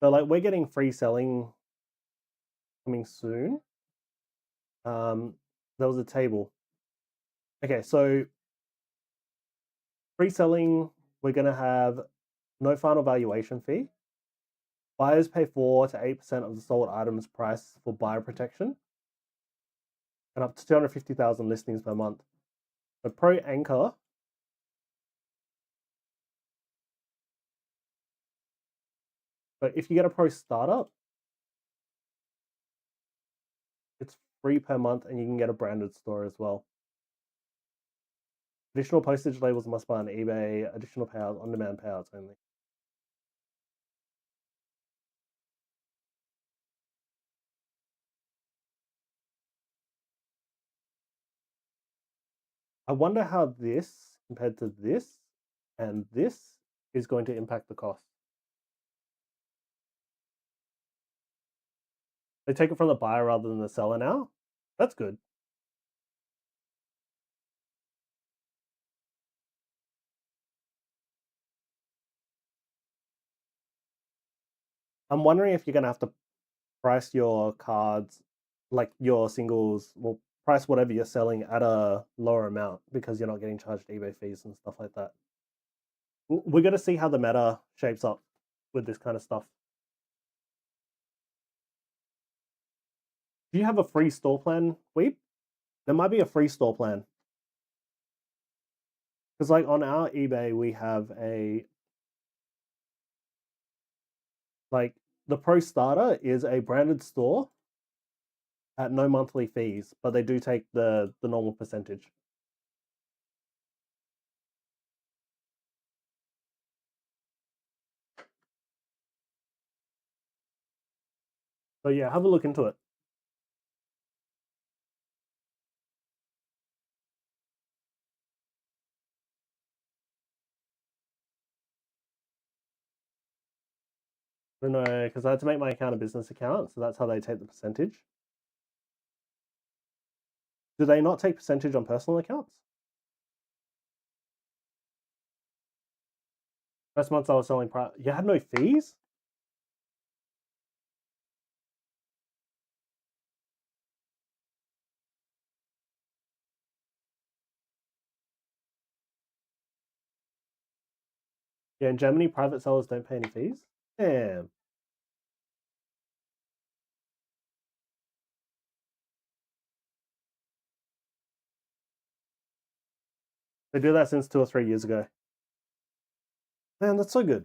So we're getting free selling coming soon. There was a table. Okay, so free selling, we're gonna have no final valuation fee. Buyers pay 4 to 8% of the sold item's price for buyer protection, and up to 250,000 listings per month. The Pro Anchor, but if you get a Pro Startup, it's free per month, and you can get a branded store as well. Additional postage labels must buy on eBay. Additional payouts, on-demand payouts only. I wonder how this, compared to this and this, is going to impact the cost. They take it from the buyer rather than the seller now. That's good. I'm wondering if you're going to have to price your cards, your singles, price whatever you're selling at a lower amount because you're not getting charged eBay fees and stuff like that. We're going to see how the meta shapes up with this kind of stuff. Do you have a free store plan, Weeb? There might be a free store plan. Because on our eBay, we have the Pro Starter is a branded store at no monthly fees, but they do take the normal percentage. So yeah, have a look into it. I don't know, because I had to make my account a business account, so that's how they take the percentage. Do they not take percentage on personal accounts? First months I was selling you had no fees? Yeah, in Germany, private sellers don't pay any fees. Damn. They do that since 2 or 3 years ago. Man, that's so good.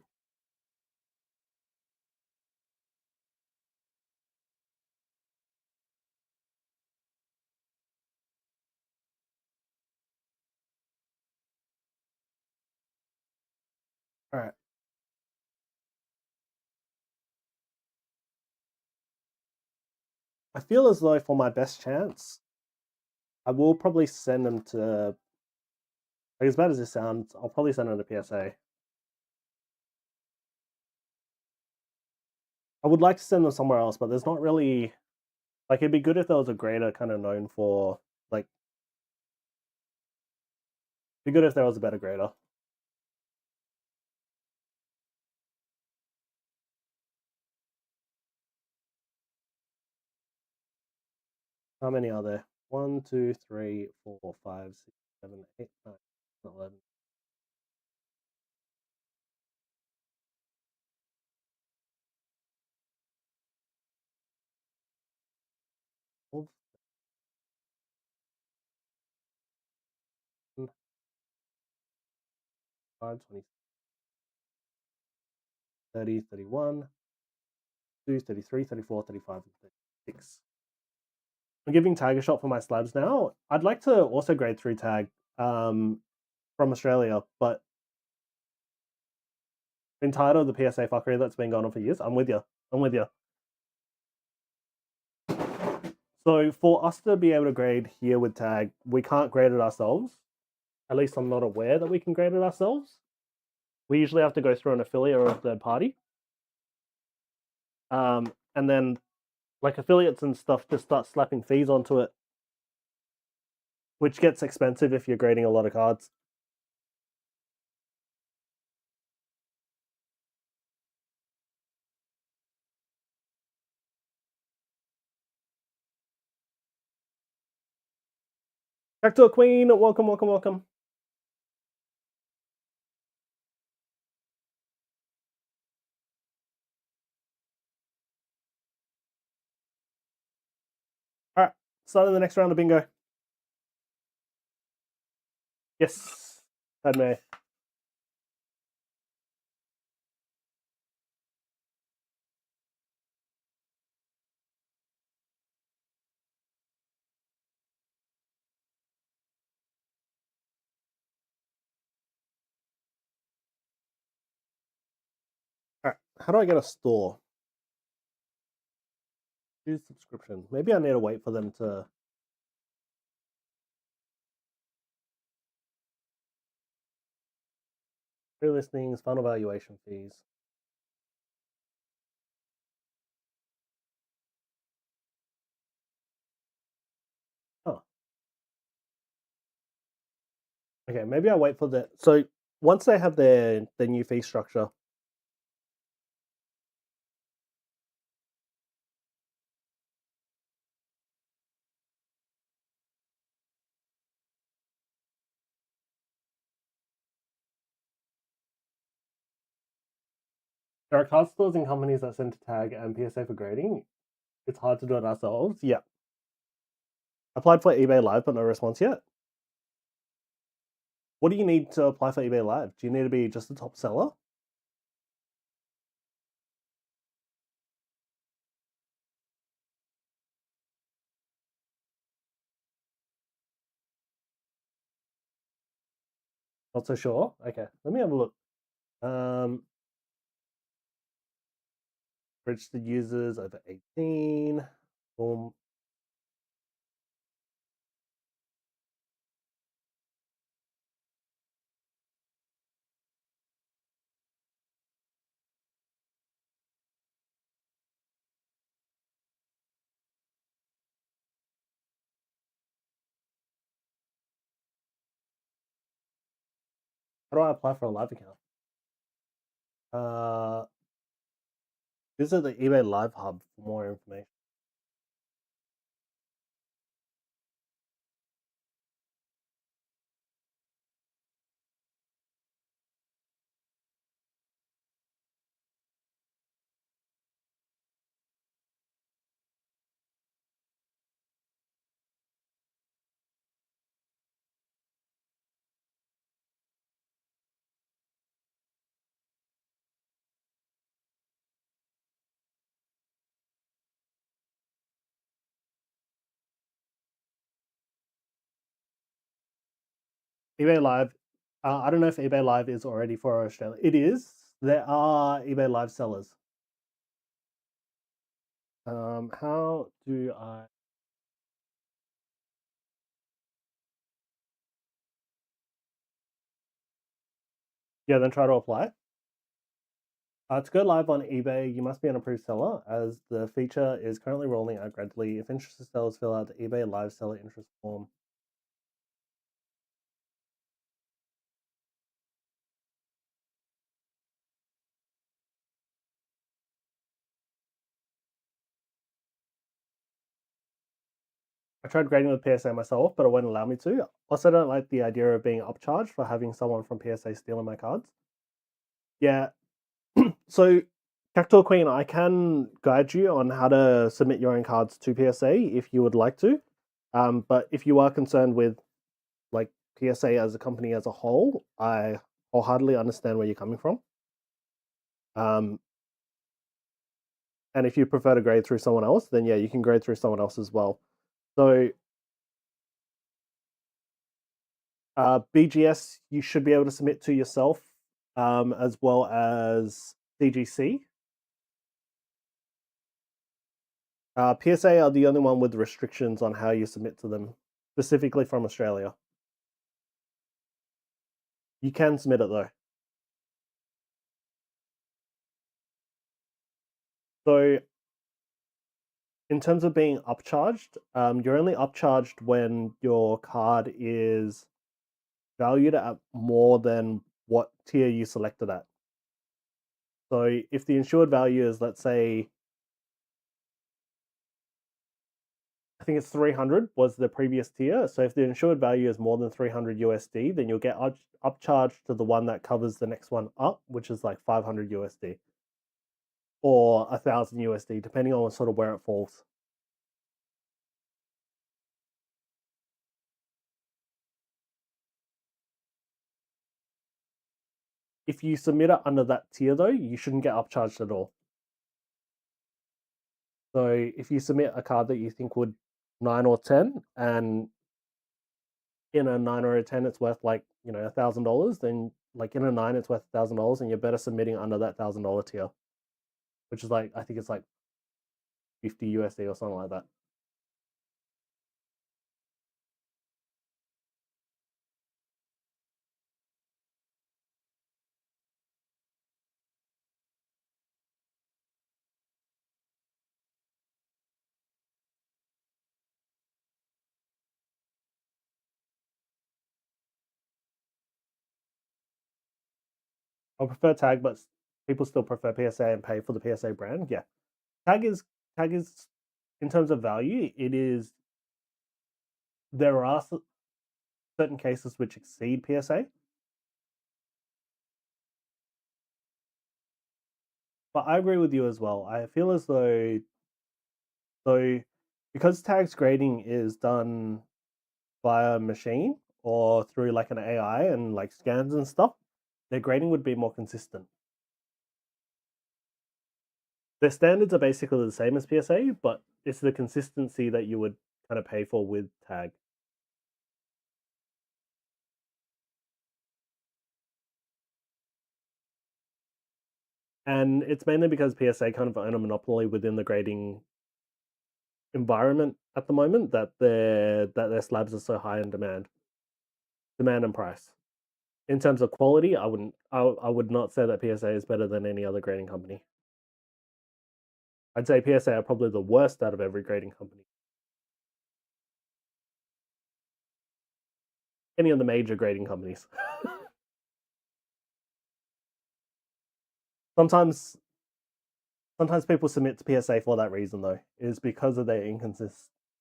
All right. I feel as though for my best chance, I will probably send them to. Like, as bad as this sounds, I'll probably send them to PSA. I would like to send them somewhere else, but there's not really. Like, it'd be good if there was a grader kind of known for, like. It'd be good if there was a better grader. How many are there? 1, 2, 3, 4, 5, 6, 7, 8, 9, 11. Oh, 5, 20, 30, 31, 32, 33, 34, 35, and 36. I'm giving tag a shot for my slabs now. I'd like to also grade 3 tag from Australia, but been tired of the PSA fuckery that's been going on for years. I'm with you. So for us to be able to grade here with tag, we can't grade it ourselves. At least I'm not aware that we can grade it ourselves. We usually have to go through an affiliate or a third party. And then like affiliates and stuff just start slapping fees onto it, which gets expensive if you're grading a lot of cards. Back to a queen. Welcome. All right, starting the next round of bingo. Yes, Padme. All right, how do I get a store? Choose subscription. Maybe I need to wait for them to. Free listings, fund evaluation fees. Oh. Okay, maybe I wait for the. So once they have their new fee structure. There are card stores and companies that send to tag and PSA for grading. It's hard to do it ourselves. Yeah. Applied for eBay Live, but no response yet. What do you need to apply for eBay Live? Do you need to be just the top seller? Not so sure. Okay, let me have a look. Registered users over 18. Boom. How do I apply for a live account? Visit the eBay Live Hub for more information. eBay Live. I don't know if eBay Live is already for Australia. It is. There are eBay Live sellers. How do I? Yeah, then try to apply. To go live on eBay, you must be an approved seller, as the feature is currently rolling out gradually. If interested sellers fill out the eBay live seller interest form. I tried grading with PSA myself, but it won't allow me to. Also, don't like the idea of being upcharged for having someone from PSA stealing my cards. Yeah. So, Cactuar Queen, I can guide you on how to submit your own cards to PSA if you would like to. But if you are concerned with like PSA as a company as a whole, I wholeheartedly understand where you're coming from. And if you prefer to grade through someone else, then yeah, you can grade through someone else as well. So BGS, you should be able to submit to yourself, as well as CGC. PSA are the only one with restrictions on how you submit to them, specifically from Australia. You can submit it though. So, in terms of being upcharged, you're only upcharged when your card is valued at more than what tier you selected at. So, if the insured value is, let's say, I think it's 300 was the previous tier. So if the insured value is more than 300 USD, then you'll get upcharged to the one that covers the next one up, which is like 500 USD or 1,000 USD, depending on sort of where it falls. If you submit it under that tier, though, you shouldn't get upcharged at all. So if you submit a card that you think would 9 or 10, and in a 9 or a 10 it's worth like $1,000, then like in a 9 it's worth $1,000, and you're better submitting under that $1,000 tier, which is like, I think it's like 50 USD or something like that. I prefer tag, but people still prefer PSA and pay for the PSA brand. Yeah, tag is in terms of value, it is. There are certain cases which exceed PSA, but I agree with you as well. I feel as though because tags grading is done via machine or through like an AI and like scans and stuff, their grading would be more consistent. Their standards are basically the same as PSA, but it's the consistency that you would kind of pay for with tag. And it's mainly because PSA kind of own a monopoly within the grading environment at the moment, that their slabs are so high in demand and price. In terms of quality, I would not say that PSA is better than any other grading company. I'd say PSA are probably the worst out of every grading company. Any of the major grading companies. Sometimes people submit to PSA for that reason, though, is because of their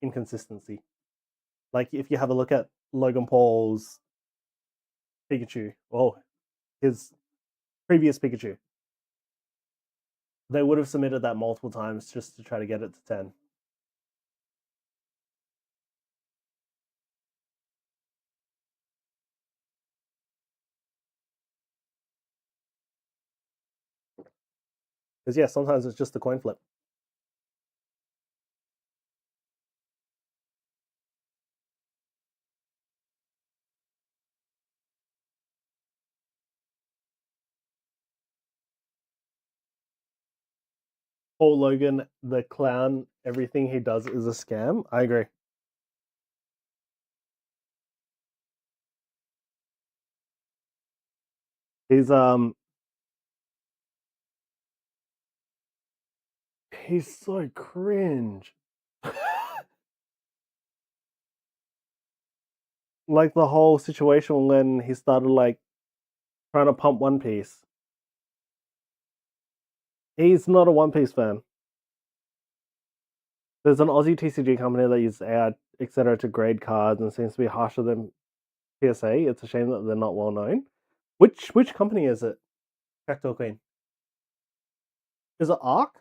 inconsistency. Like if you have a look at Logan Paul's Pikachu, or his previous Pikachu, they would have submitted that multiple times just to try to get it to 10. Because yeah, sometimes it's just a coin flip. Paul Logan, the clown, everything he does is a scam. I agree. He's so cringe. Like the whole situation when he started like trying to pump One Piece. He's not a One Piece fan. There's an Aussie TCG company that uses AI, etc., to grade cards and seems to be harsher than PSA. It's a shame that they're not well known. Which company is it? Cactual Queen. Is it Arc?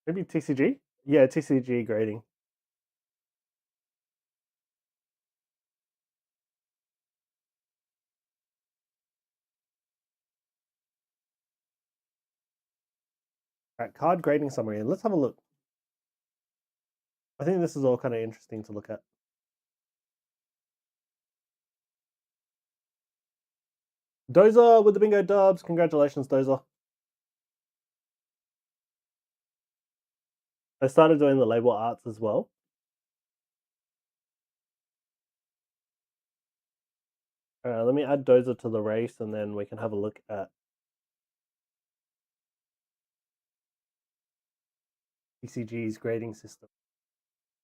Maybe TCG? Yeah, TCG grading. Alright, card grading summary. Let's have a look. I think this is all kind of interesting to look at. Dozer with the bingo dubs. Congratulations, Dozer. I started doing the label arts as well. Alright, let me add Dozer to the race and then we can have a look at TCG's grading system.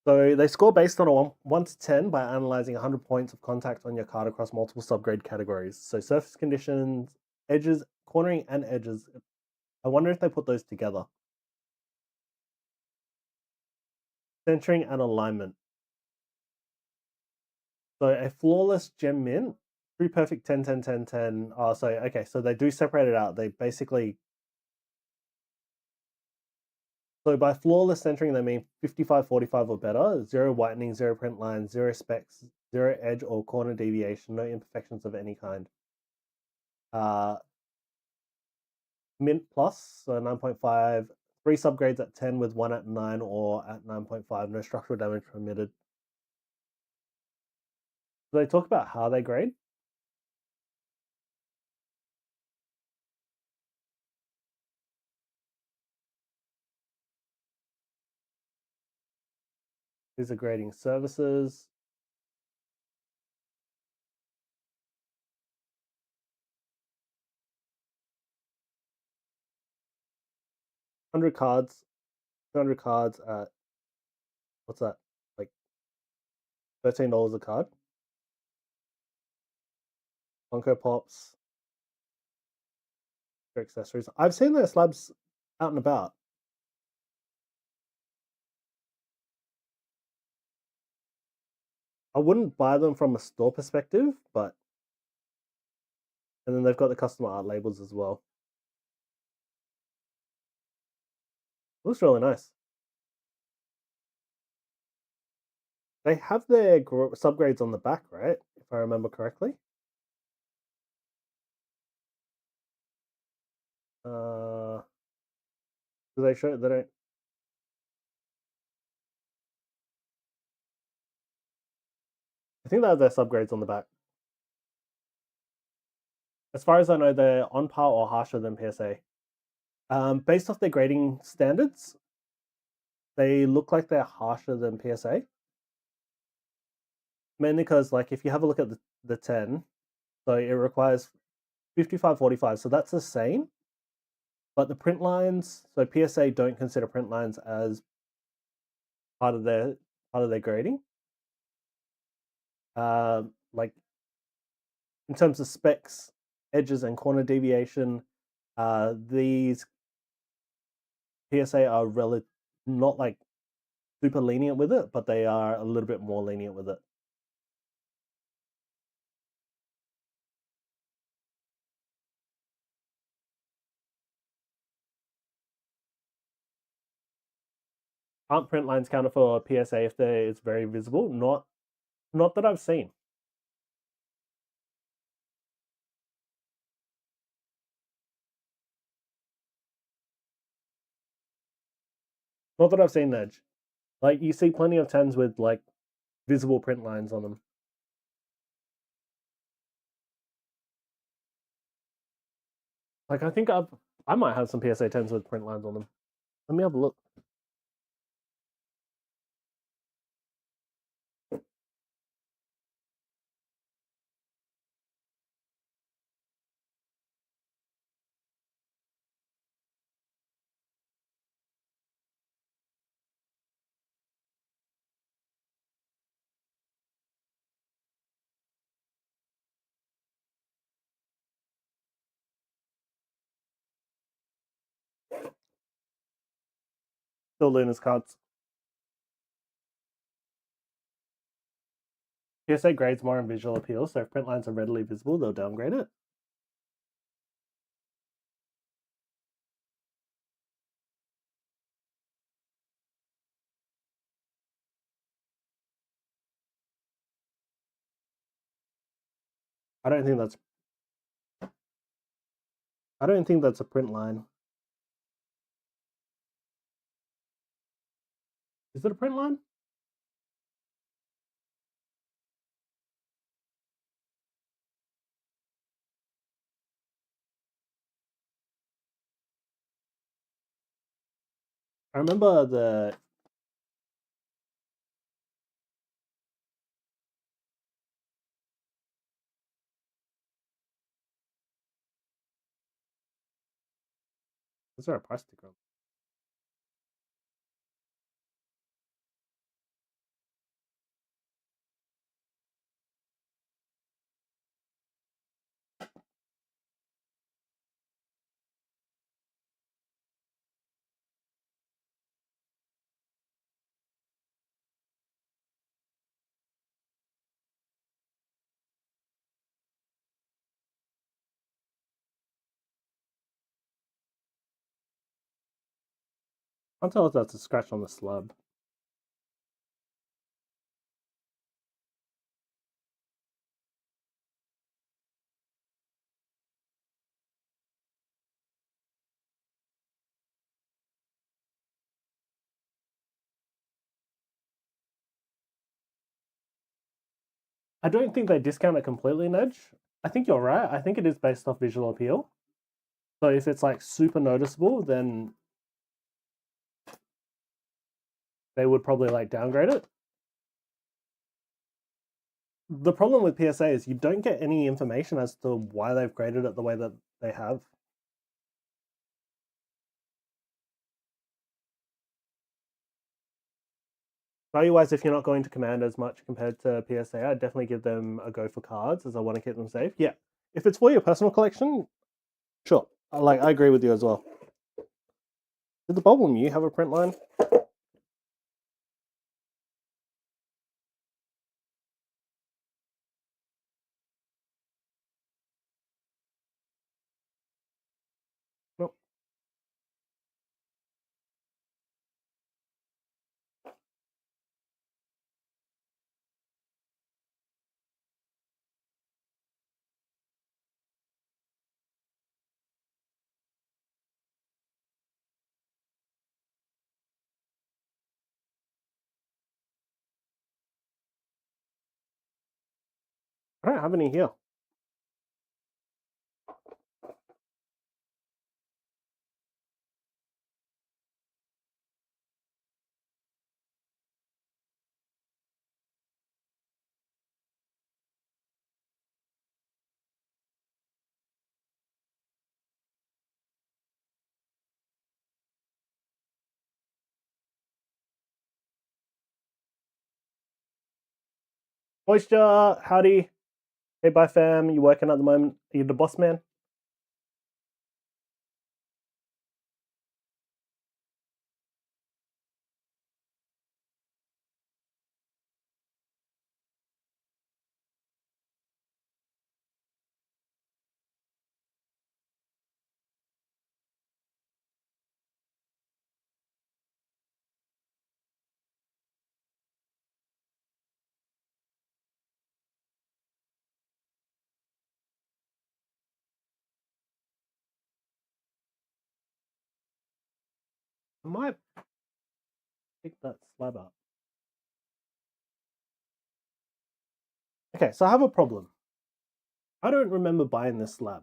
So they score based on a 1 to 10 by analyzing 100 points of contact on your card across multiple subgrade categories. So surface conditions, edges, cornering, and edges. I wonder if they put those together. Centering and alignment. So a flawless gem mint, true perfect 10, 10, 10, 10. Oh, so okay, so they do separate it out. They basically. So by flawless centering, they mean 55, 45 or better, 0 whitening, 0 print lines, 0 specks, 0 edge or corner deviation, no imperfections of any kind. Mint plus, so 9.5, 3 subgrades at 10 with 1 at 9 or at 9.5, no structural damage permitted. Do they talk about how they grade? These are grading services. $100 cards, 200 cards at, what's that, like $13 a card. Funko Pops, their accessories. I've seen their slabs out and about. I wouldn't buy them from a store perspective, but and then they've got the custom art labels as well. Looks really nice. They have their subgrades on the back, right? If I remember correctly. Do they show? They don't. I think they have their subgrades on the back. As far as I know, they're on par or harsher than PSA. Based off their grading standards, they look like they're harsher than PSA. Mainly because, like, if you have a look at the 10, so it requires 55, 45, so that's the same. But the print lines, so PSA don't consider print lines as part of their grading. Like in terms of specs, edges and corner deviation, these PSA are not like super lenient with it, but they are a little bit more lenient with it. Aren't print lines counted for PSA if it's very visible? Not that I've seen. Not that I've seen Edge. Like, you see plenty of 10s with, like, visible print lines on them. Like, I think I might have some PSA 10s with print lines on them. Let me have a look. Still Luna's cards. PSA grades more on visual appeal, so if print lines are readily visible, they'll downgrade it. I don't think that's a print line. Is it a print line? I remember the... Is there a price sticker on? I'll tell if that's a scratch on the slab. I don't think they discount it completely in Edge. I think you're right. I think it is based off visual appeal. So if it's like super noticeable, then they would probably like downgrade it. The problem with PSA is you don't get any information as to why they've graded it the way that they have. Value-wise, if you're not going to command as much compared to PSA, I'd definitely give them a go for cards, as I want to keep them safe. Yeah, if it's for your personal collection, sure. Like, I agree with you as well. Did the Bubble Mew have a print line? Nope. I don't have any here. Moisture, howdy. Hey, bye fam. You working at the moment? Are you the boss man? I might pick that slab up. Okay, so I have a problem. I don't remember buying this slab.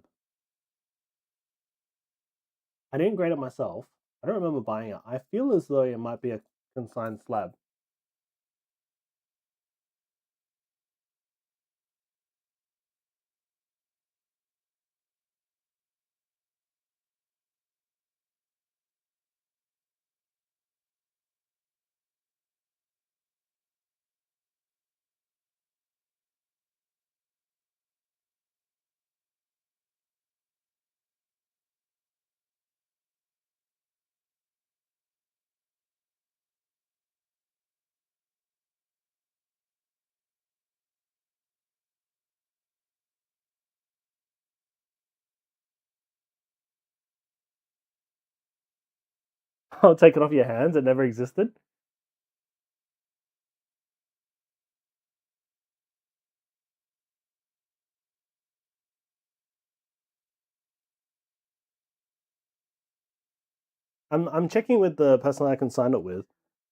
I didn't grade it myself. I don't remember buying it. I feel as though it might be a consigned slab. I'll take it off your hands. It never existed. I'm checking with the person I consigned it with,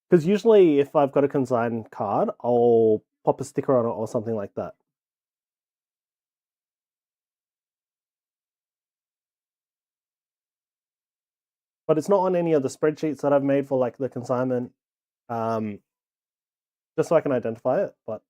because usually if I've got a consigned card, I'll pop a sticker on it or something like that. But it's not on any of the spreadsheets that I've made for like the consignment, just so I can identify it. But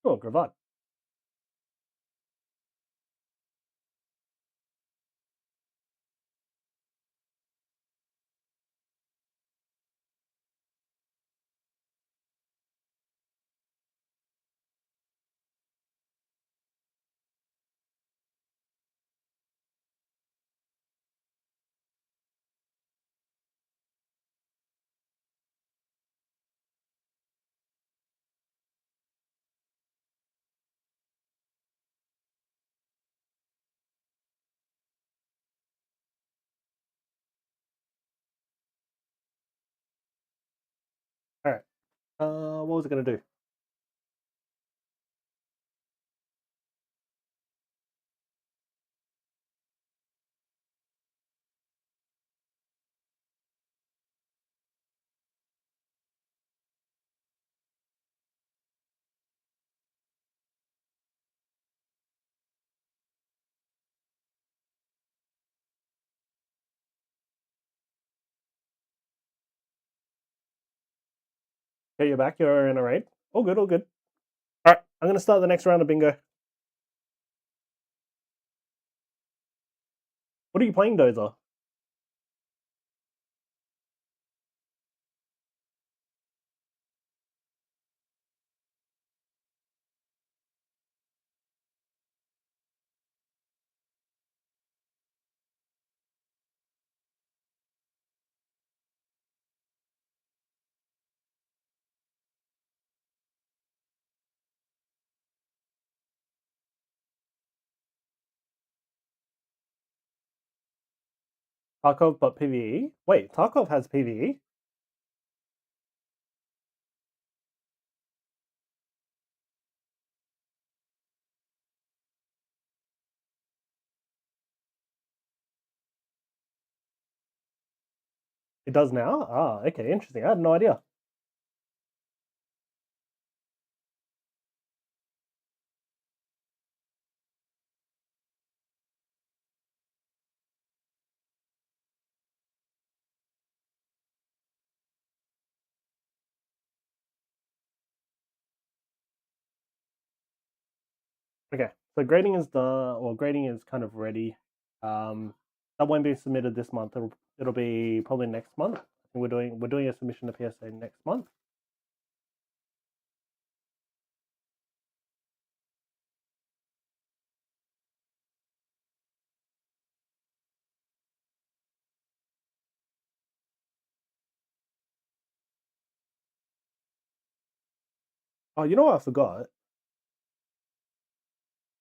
oh, Gravad. All right. What was it going to do? Okay, you're back. You're in a raid. All good, all good. All right, I'm going to start the next round of bingo. What are you playing, Dozer? Tarkov, but PvE? Wait, Tarkov has PvE? It does now? Ah, okay, interesting. I had no idea. Okay, so grading is done, or grading is kind of ready. That won't be submitted this month. It'll be probably next month. We're doing a submission to PSA next month. Oh, you know what I forgot?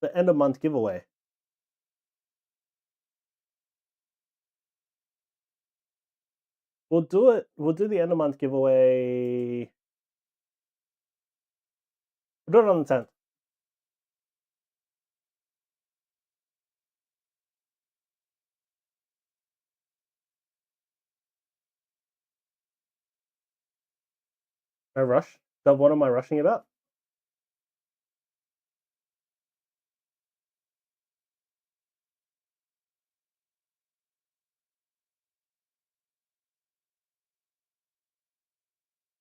The end of month giveaway. We'll do it. We'll do the end of month giveaway. We'll do it on the 10th. No rush. What am I rushing about?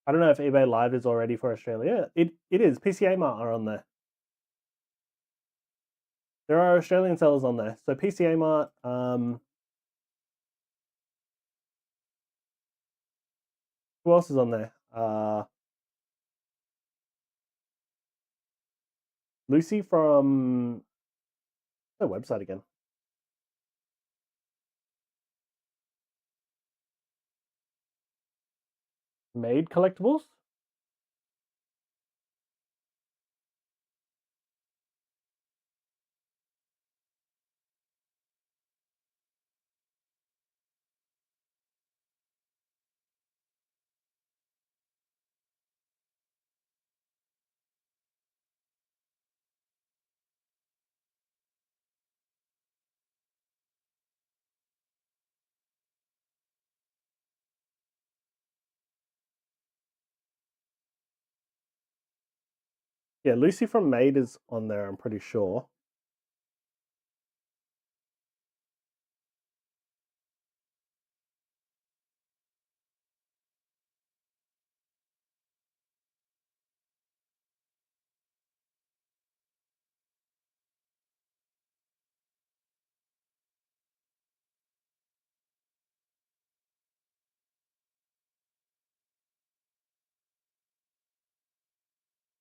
I don't know if eBay Live is already for Australia. It is. PCA Mart are on there. There are Australian sellers on there. So PCA Mart, who else is on there? Lucy from the website again. Made Collectibles? Yeah, Lucy from Made is on there, I'm pretty sure.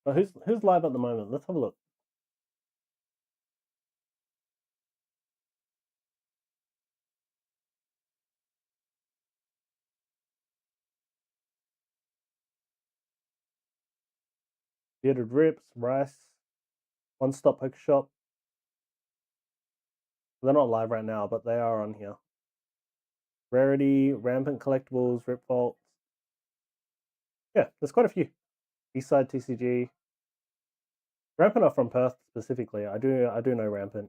But who's live at the moment? Let's have a look. Bearded Rips, Rice, One Stop Poker Shop. They're not live right now, but they are on here. Rarity, Rampant Collectibles, Rip Vaults. Yeah, there's quite a few. Eastside TCG. Rampant are from Perth specifically. I do know Rampant.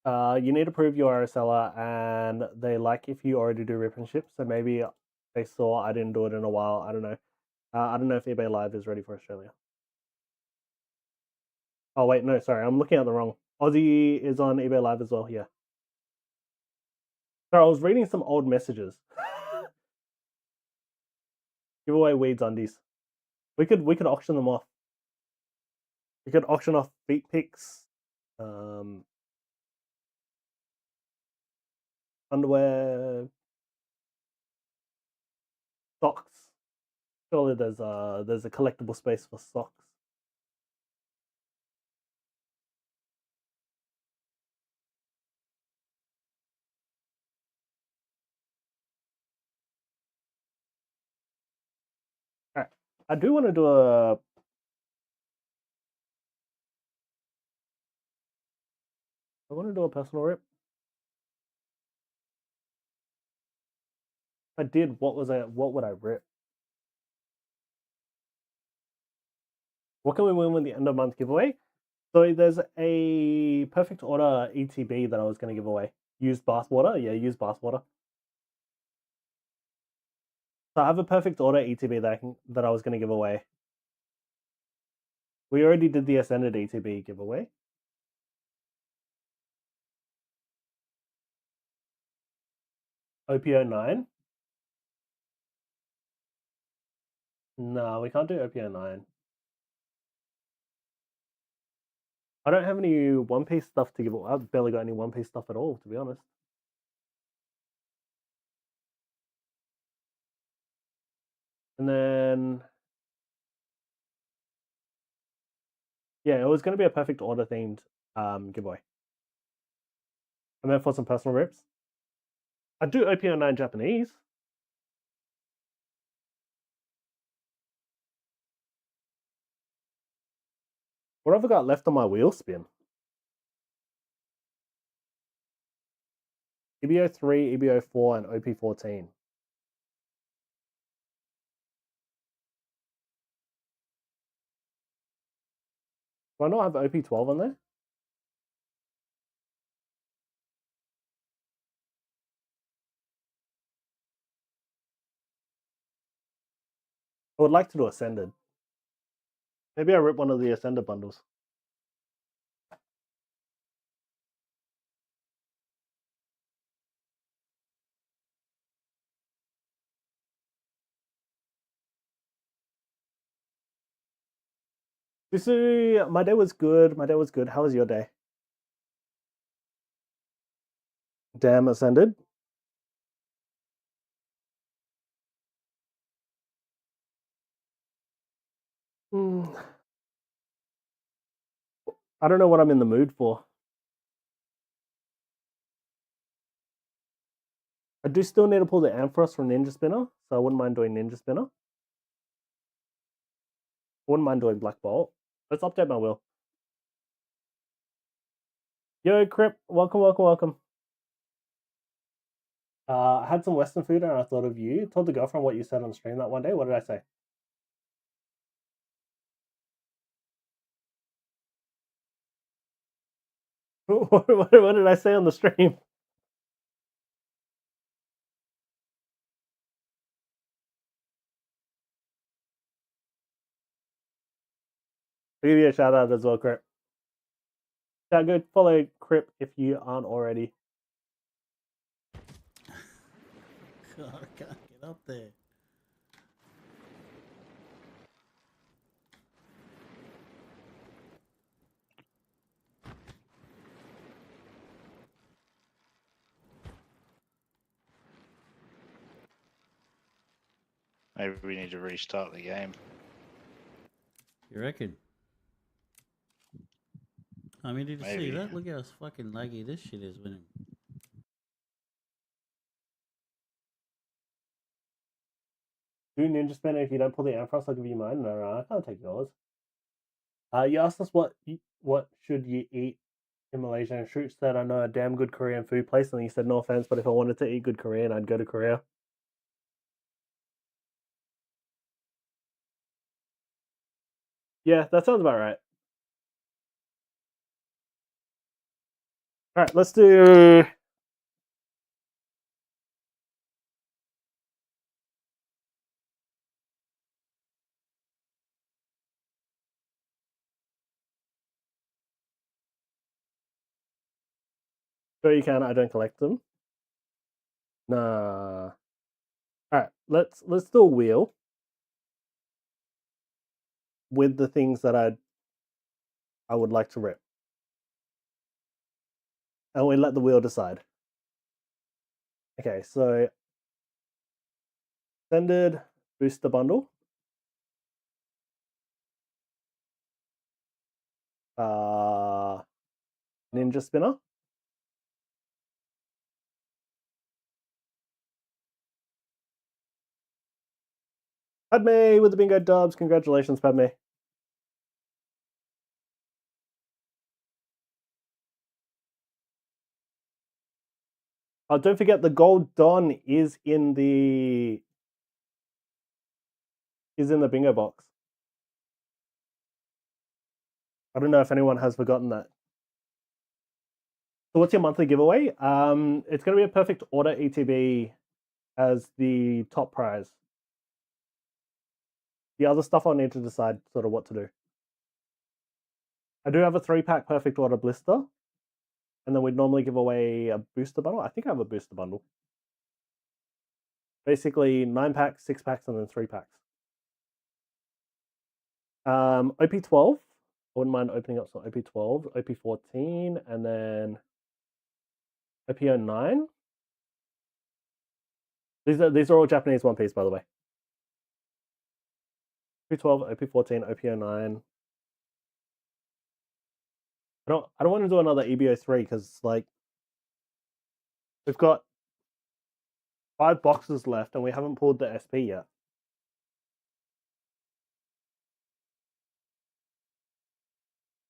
You need to prove you are a seller, and they like if you already do rip and ship. So maybe they saw I didn't do it in a while. I don't know. I don't know if eBay Live is ready for Australia. Oh wait, no, sorry, I'm looking at the wrong. Aussie is on eBay Live as well. Yeah. Sorry, I was reading some old messages. Give away Weeds undies. We could auction them off. We could auction off feet pics, underwear, socks. Surely there's a collectible space for socks. All right, I do want to do a. I want to do a personal rip. If I did, what would I rip? What can we win with the end of month giveaway? So there's a perfect order ETB that I was going to give away. Used bathwater, yeah, used bathwater. So I have a perfect order ETB that I was going to give away. We already did the Ascended ETB giveaway. OPO9. No, we can't do OPO 9. I don't have any One Piece stuff to give away. I've barely got any One Piece stuff at all, to be honest. And then... yeah, it was going to be a perfect order-themed giveaway. I meant for some personal rips. I do OPO 9 Japanese. What have I got left on my wheel spin? EBO 3, EBO 4, and OP 14. Do I not have OP 12 on there? I would like to do Ascended. Maybe I rip one of the Ascended bundles. Susu, my day was good. My day was good. How was your day? Damn Ascended. I don't know what I'm in the mood for. I do still need to pull the Ampharos from Ninja Spinner, so I wouldn't mind doing Ninja Spinner. Wouldn't mind doing Black Bolt. Let's update my wheel. Yo, Crip, welcome, welcome, welcome. I had some Western food and I thought of you. Told the girlfriend what you said on stream that one day. What did I say? What did I say on the stream? I'll give you a shout out as well, Crip. Yeah, go follow Crip if you aren't already.
God, I can't get up there.
Maybe we need to restart the game.
You reckon? I mean, did you see that? Look how fucking laggy this shit is winning.
Do Ninja Spinner if you don't pull the Ampharos, I'll give you mine. No, I can't take yours. You asked us what should you eat in Malaysia, and Shooch said I know a damn good Korean food place, and he said no offense, but if I wanted to eat good Korean, I'd go to Korea. Yeah, that sounds about right. All right, let's do... Sure you can, I don't collect them. Nah. Alright, let's do a wheel with the things that I would like to rip. And we let the wheel decide. Okay, so Ascended Booster Bundle. Ninja Spinner. Padme with the bingo dubs. Congratulations, Padme. Oh, don't forget the Gold Don is in the bingo box. I don't know if anyone has forgotten that. So what's your monthly giveaway? It's going to be a perfect order ETB as the top prize. The other stuff I'll need to decide sort of what to do. I do have a 3-pack perfect order blister. And then we'd normally give away a booster bundle. I think I have a booster bundle. Basically 9 packs, 6 packs, and then 3 packs. OP12. I wouldn't mind opening up some OP12, OP14, and then OP09. These are all Japanese One Piece, by the way. OP12, OP14, OP09. I don't want to do another EBO3 because like we've got 5 boxes left and we haven't pulled the SP yet.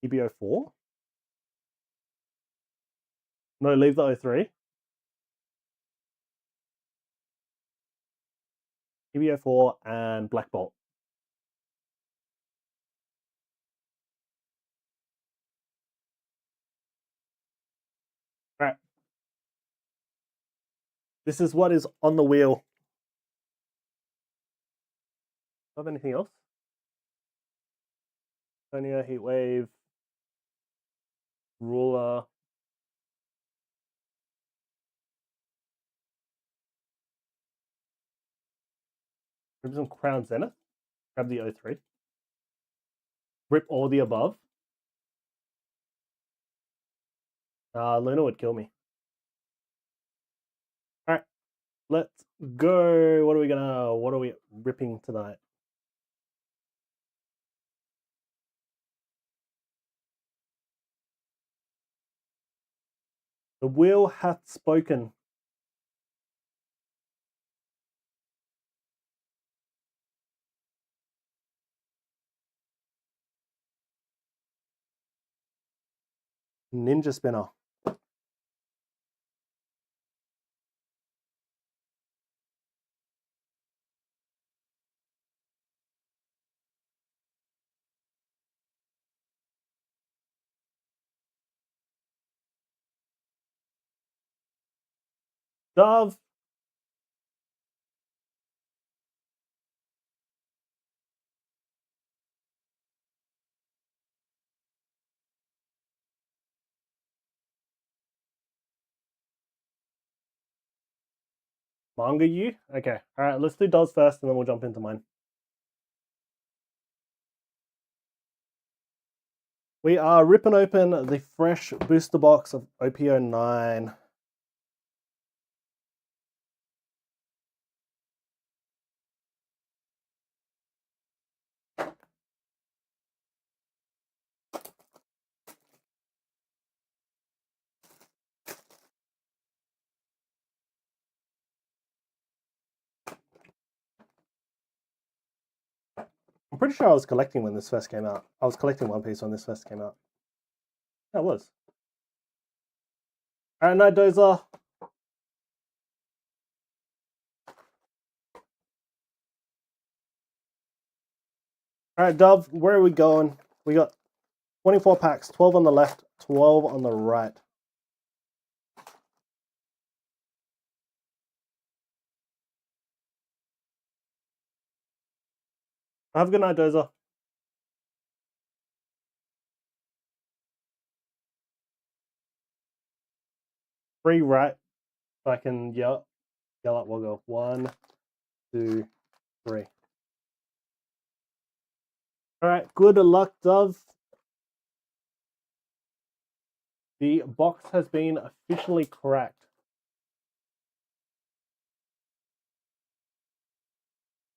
EBO4? No, leave the 03. EBO4 and Black Bolt. Alright. This is what is on the wheel. Do I have anything else? Sonia, Heatwave, Ruler. Grab some Crown Zenith. Grab the 03. Rip all the above. Luna would kill me. Alright. Let's go. What are we ripping tonight? The wheel hath spoken. Ninja Spinner. Dove. Manga you? Okay. Alright, let's do Doves first and then we'll jump into mine. We are ripping open the fresh booster box of OP09. I'm pretty sure I was collecting when this first came out. I was collecting One Piece when this first came out. Yeah, I was. Alright, Night Dozer. Alright, Dove, where are we going? We got 24 packs, 12 on the left, 12 on the right. Have a good night, Dozer. Free right, so I can yell out. We'll go 1, 2, 3. Alright, good luck, Dove. The box has been officially cracked.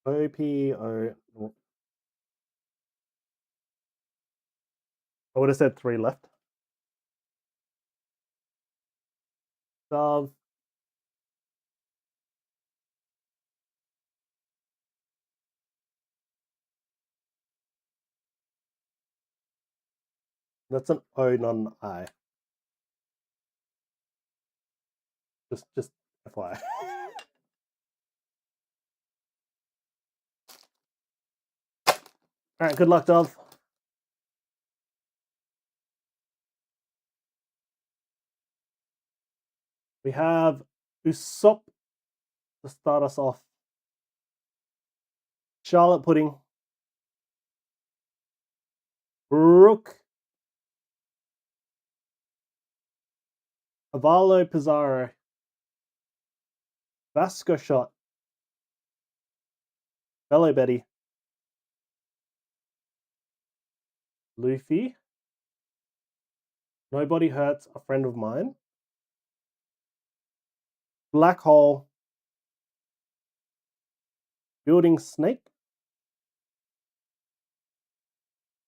OPO. I would have said 3 left. Dove. That's an O, not an I. Just FYI. Alright, good luck, Dove. We have Usopp to start us off. Charlotte Pudding. Rook. Avalo Pizarro. Vasco Shot. Bello Betty. Luffy. Nobody Hurts a Friend of Mine. Black Hole. Building Snake.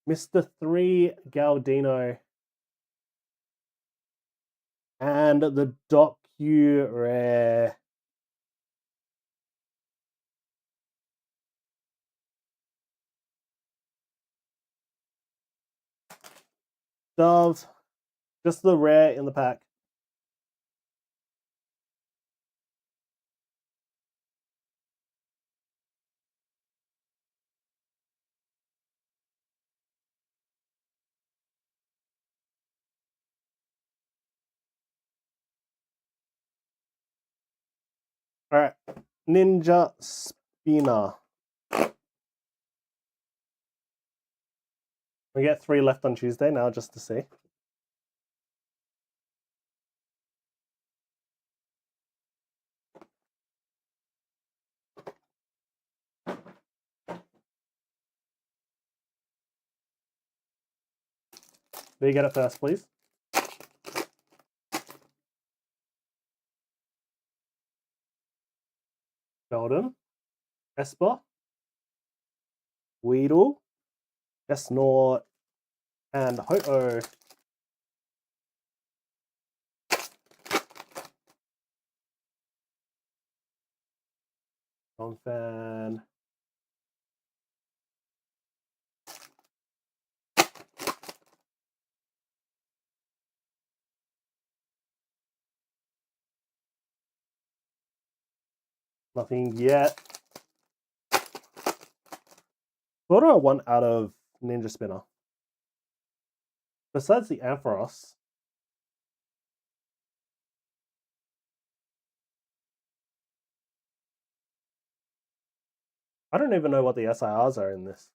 Mr. 3 Galdino. And the Docu Rare. Dove. Just the rare in the pack. Alright. Ninja Spinner. We get 3 left on Tuesday now, just to see. Will you get it first, please? Golden. Esper. Weedle. Snort. And Ho-Oh. Fan. Nothing yet. What do I want out of Ninja Spinner? Besides the Ampharos. I don't even know what the SIRs are in this.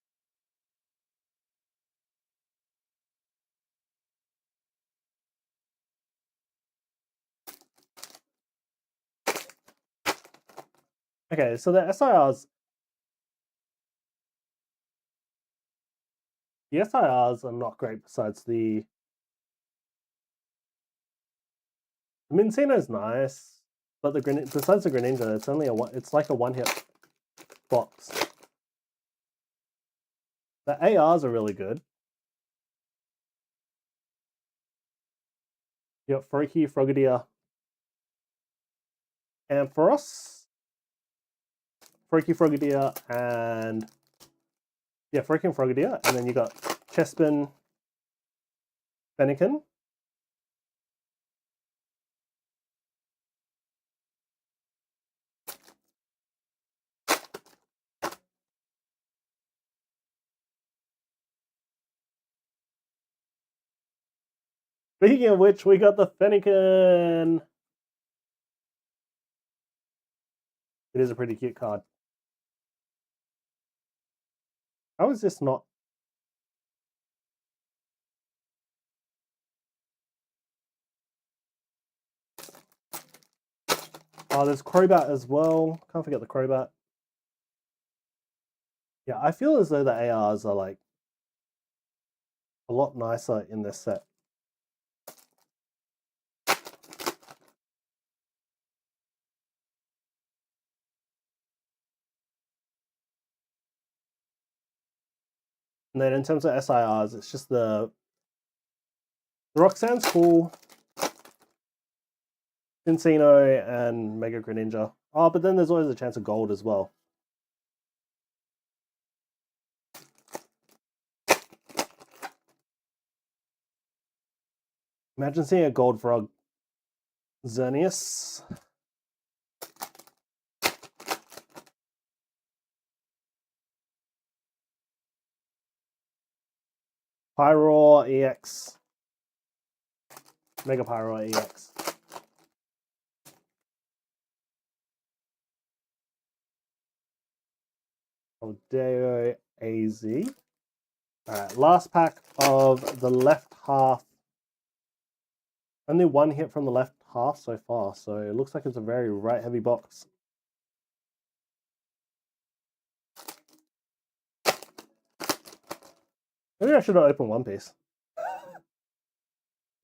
Okay, so the SIRs are not great besides the Mincino's nice, but besides the Greninja, it's only it's like a one-hit box. The ARs are really good. You got Froakie, Frogadier, Ampharos, Froakie, Frogadier, and yeah, Froakie and Frogadier, and then you got Chespin, Fennekin. Speaking of which, we got the Fennekin. It is a pretty cute card. How is this not? Oh, there's Crobat as well. Can't forget the Crobat. Yeah, I feel as though the ARs are like a lot nicer in this set. And then in terms of SIRs, it's just the Roxanne's cool, Cincino, and Mega Greninja. Oh, but then there's always a chance of gold as well. Imagine seeing a gold frog. Xerneas. Pyroar EX. Mega Pyroar EX. Aldeo AZ. Alright, last pack of the left half. Only one hit from the left half so far, so it looks like it's a very right-heavy box. Maybe I should have opened One Piece.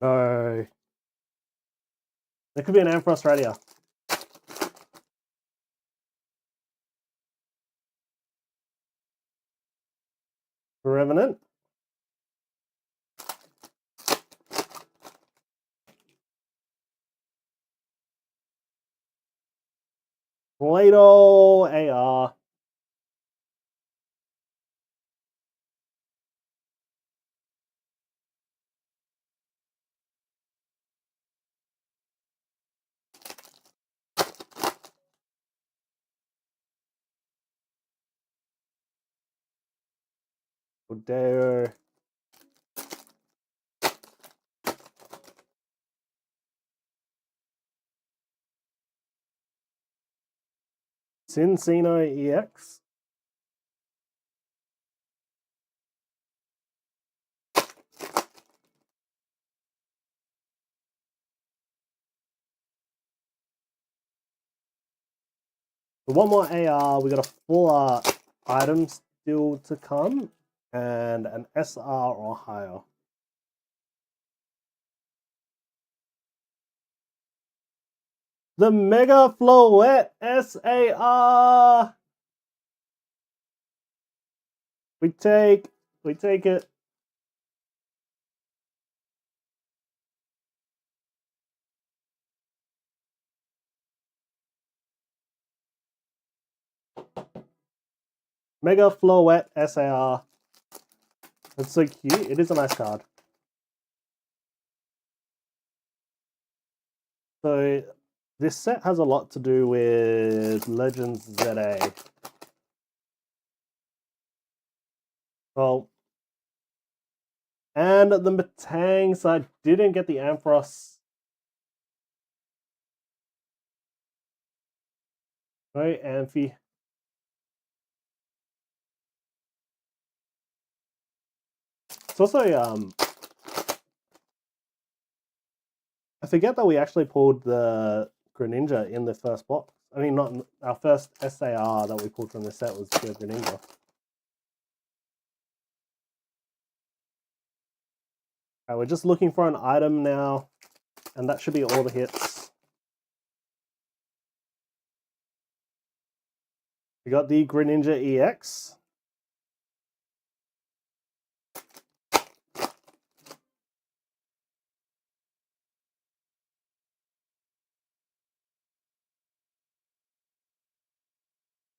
No. There could be an Ampharos Radia. Revenant. Plato AR. Odeo. Cincino EX. One more AR. We got a full art item still to come, and an SR or higher. The Mega Floette SAR. We take it. Mega Floette SAR. It's so cute. It is a nice card. So this set has a lot to do with Legends ZA. Well, and the Matang side didn't get the Ampharos. No Amphi. It's also I forget that we actually pulled the Greninja in the first box. I mean, not our first SAR that we pulled from the set was the Greninja. Alright, we're just looking for an item now, and that should be all the hits. We got the Greninja EX.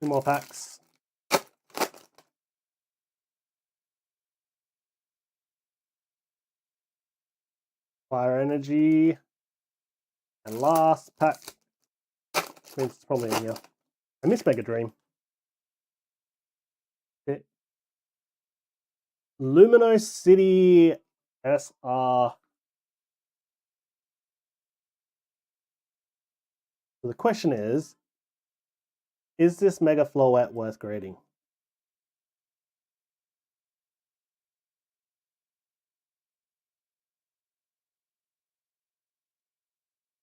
Two more packs. Fire Energy. And last pack. Means it's probably in here. I miss Mega Dream. Okay. Lumino City SR. So the question is this Mega Floette worth grading?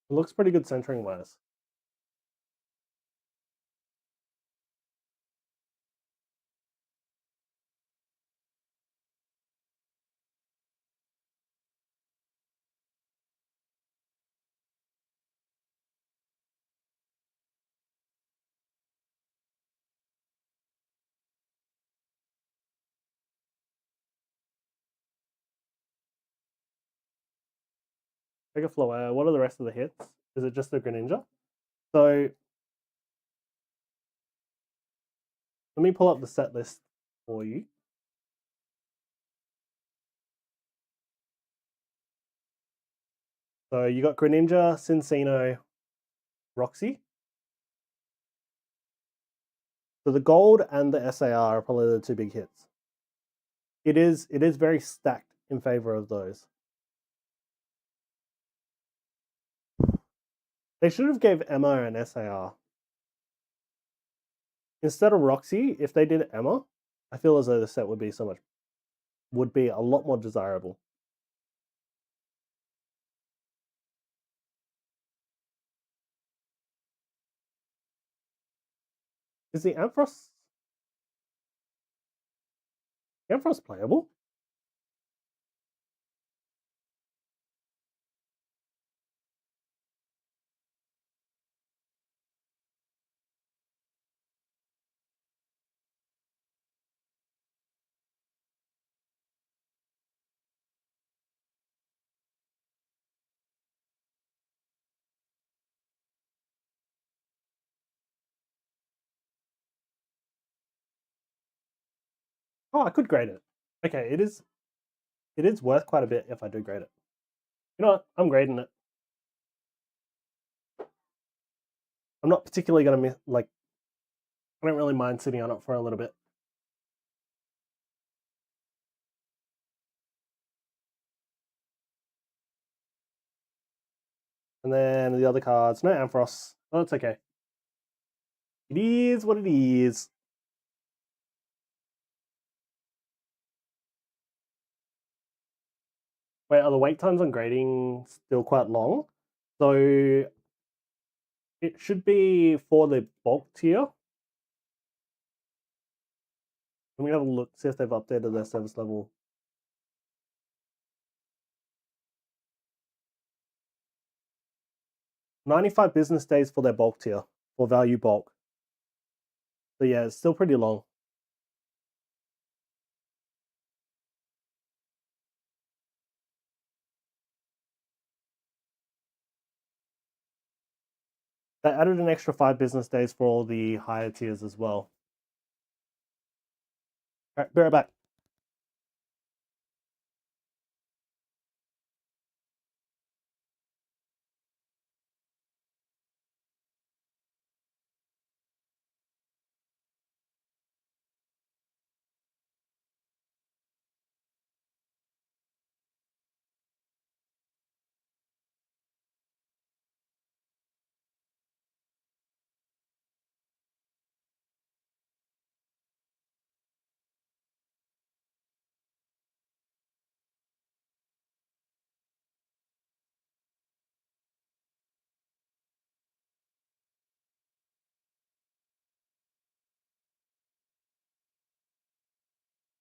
It looks pretty good centering wise. Mega Floette, what are the rest of the hits? Is it just the Greninja? So let me pull up the set list for you. So you got Greninja, Cincino, Roxy. So the gold and the SAR are probably the two big hits. It is very stacked in favor of those. They should have gave Emma an SAR. Instead of Roxy, if they did Emma, I feel as though the set would be a lot more desirable. Is the Ampharos playable? Oh, I could grade it. Okay, it is worth quite a bit if I do grade it. You know what? I'm grading it. I'm not particularly gonna miss, like, I don't really mind sitting on it for a little bit. And then the other cards, no Ampharos. Oh, that's okay. It is what it is. Wait, are the wait times on grading still quite long? So it should be for the bulk tier. Let me have a look, see if they've updated their service level. $95 business days for their bulk tier, for value bulk. So yeah, it's still pretty long. They added an extra 5 business days for all the higher tiers as well. All right, be right back.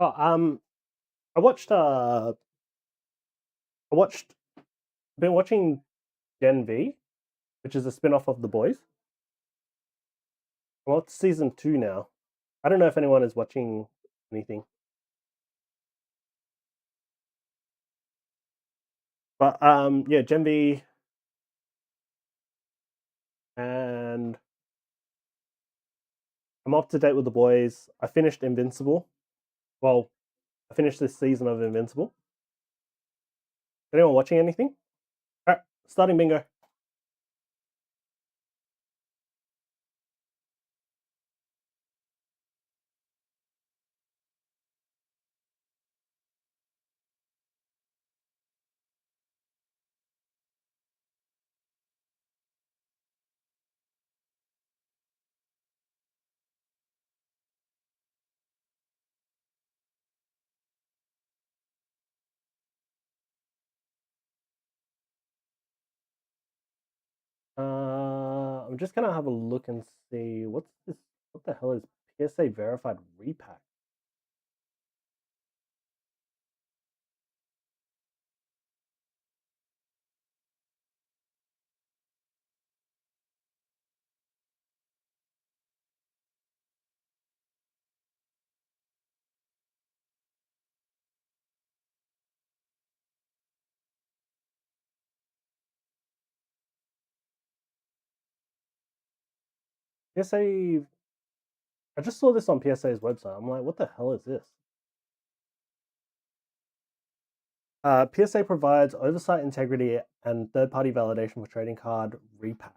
Oh, I watched been watching Gen V, which is a spin-off of The Boys. I'm up to season 2 now. I don't know if anyone is watching anything. But yeah, Gen V, and I'm up to date with The Boys. I finished Invincible. Well, I finished this season of Invincible. Anyone watching anything? All right, starting bingo. I'm just gonna have a look and see what's this. What the hell is PSA verified repack? PSA. I just saw this on PSA's website. I'm like, what the hell is this? PSA provides oversight, integrity, and third-party validation for trading card repack.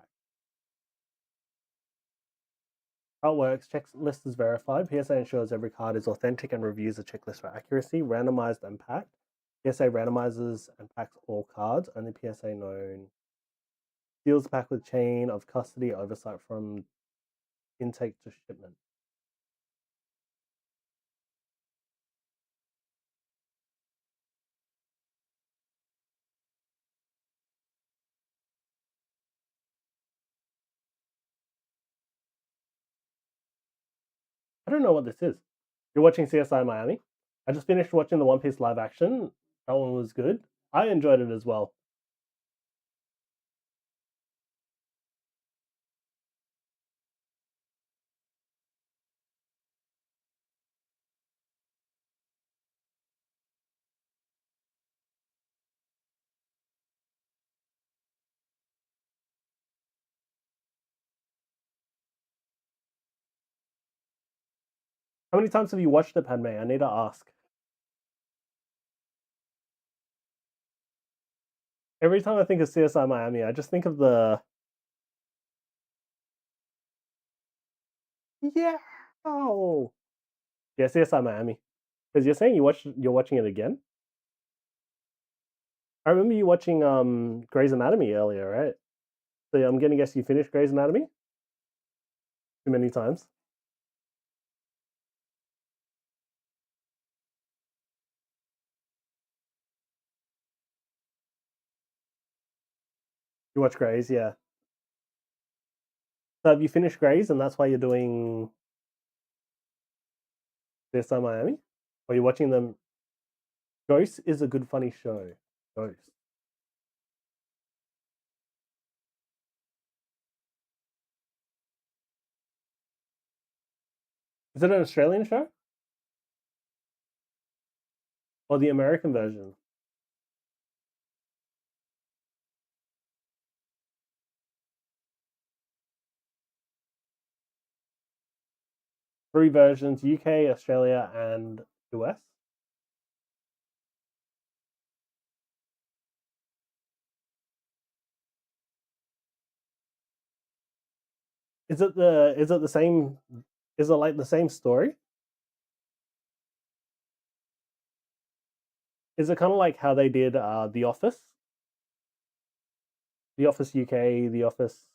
How it works, checklist is verified. PSA ensures every card is authentic and reviews the checklist for accuracy. Randomized and packed. PSA randomizes and packs all cards. Only PSA known. Seals the pack with chain of custody oversight from intake to shipment. I don't know what this is. You're watching CSI Miami? I just finished watching the One Piece live action. That one was good. I enjoyed it as well. How many times have you watched it, Padme? I need to ask. Every time I think of CSI Miami, I just think of the... Yeah! Oh! Yeah, CSI Miami. Because you're saying you're watching it again? I remember you watching Grey's Anatomy earlier, right? So I'm gonna guess you finished Grey's Anatomy? Too many times? You watch Grey's, yeah. So have you finished Grey's and that's why you're doing CSI Miami? Or you're watching them? Ghost is a good funny show. Ghost. Is it an Australian show? Or the American version? Three versions: UK, Australia, and US. Is it the same? Is it like the same story? Is it kind of like how they did The Office? The Office UK, The Office.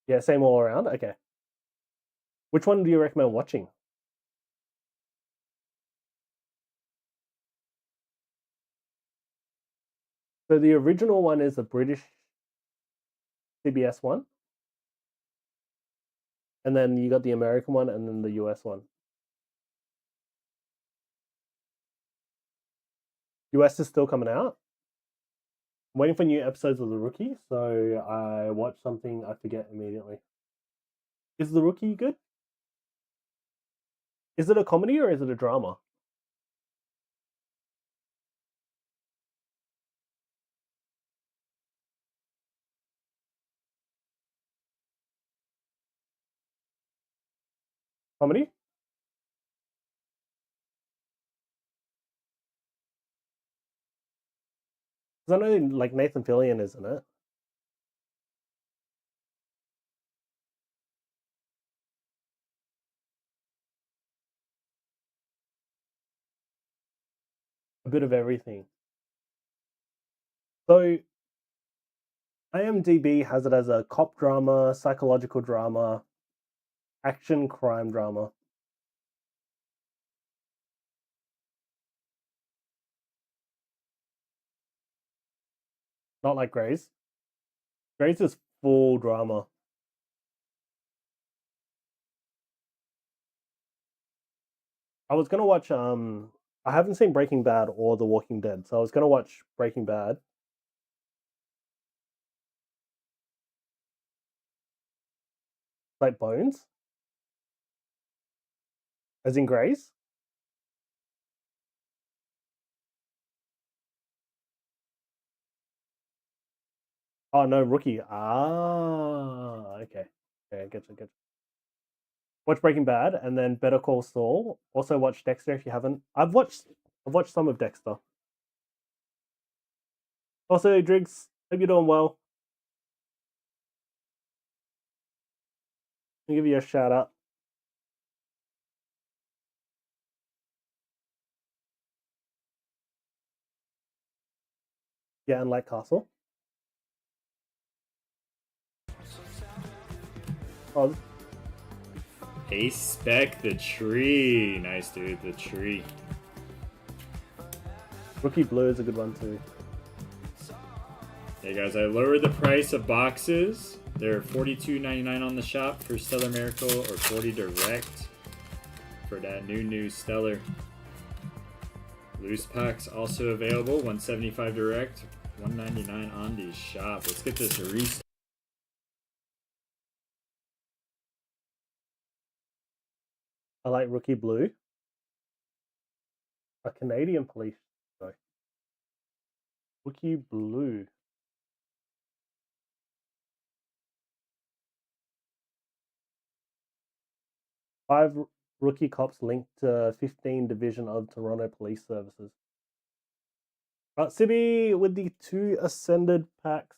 Yeah, same all around. Okay. Which one do you recommend watching? So the original one is a British CBS one, and then you got the American one, and then the US one. US is still coming out. I'm waiting for new episodes of The Rookie, so I watch something I forget immediately. Is The Rookie good? Is it a comedy or is it a drama? Comedy? Because I know like Nathan Fillion is in it. A bit of everything. So IMDb has it as a cop drama, psychological drama, action crime drama. Not like Grey's. Grey's is full drama. I was gonna watch I haven't seen Breaking Bad or The Walking Dead, so I was gonna watch Breaking Bad. Like Bones? As in Grey's? Oh no, Rookie. Ah, okay. Okay, I get you. Watch Breaking Bad and then Better Call Saul. Also watch Dexter if you haven't. I've watched some of Dexter. Also, Driggs, hope you're doing well. I'll give you a shout out. Yeah, and like Castle. Oh,
Ace Spec the tree. Nice, dude. The tree.
Rookie Blue is a good one too.
Hey guys, I lowered the price of boxes. They're $42.99 on the shop for Stellar Miracle or $40 direct for that new Stellar. Loose packs also available, $175 direct, $199 on the shop. Let's get this restart.
I like Rookie Blue. A Canadian police show. Rookie Blue. rookie cops linked to 15 Division of Toronto Police Services. Sibby with the 2 Ascended packs.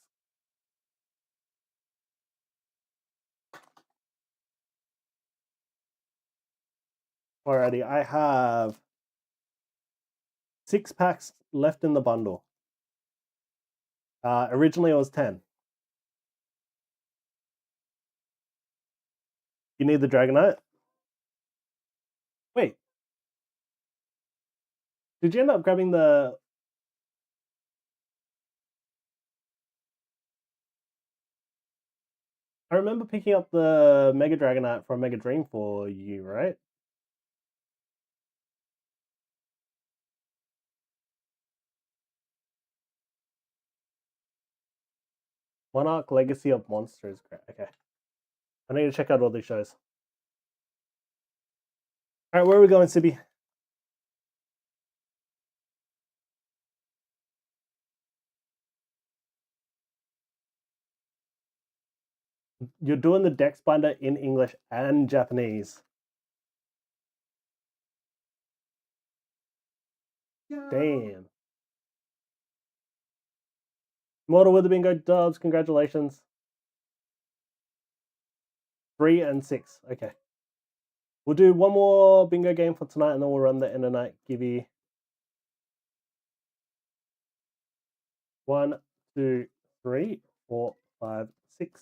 Alrighty, I have 6 packs left in the bundle. Originally it was 10. You need the Dragonite? Wait. Did you end up grabbing the... I remember picking up the Mega Dragonite from Mega Dream for you, right? Monarch Legacy of Monsters. Okay. I need to check out all these shows. Alright, where are we going, Sibby? You're doing the Dex Binder in English and Japanese. Damn. Mortal with the bingo dubs, congratulations. 3 and 6. Okay. We'll do one more bingo game for tonight and then we'll run the end of night givey. 1, 2, 3, 4, 5, 6.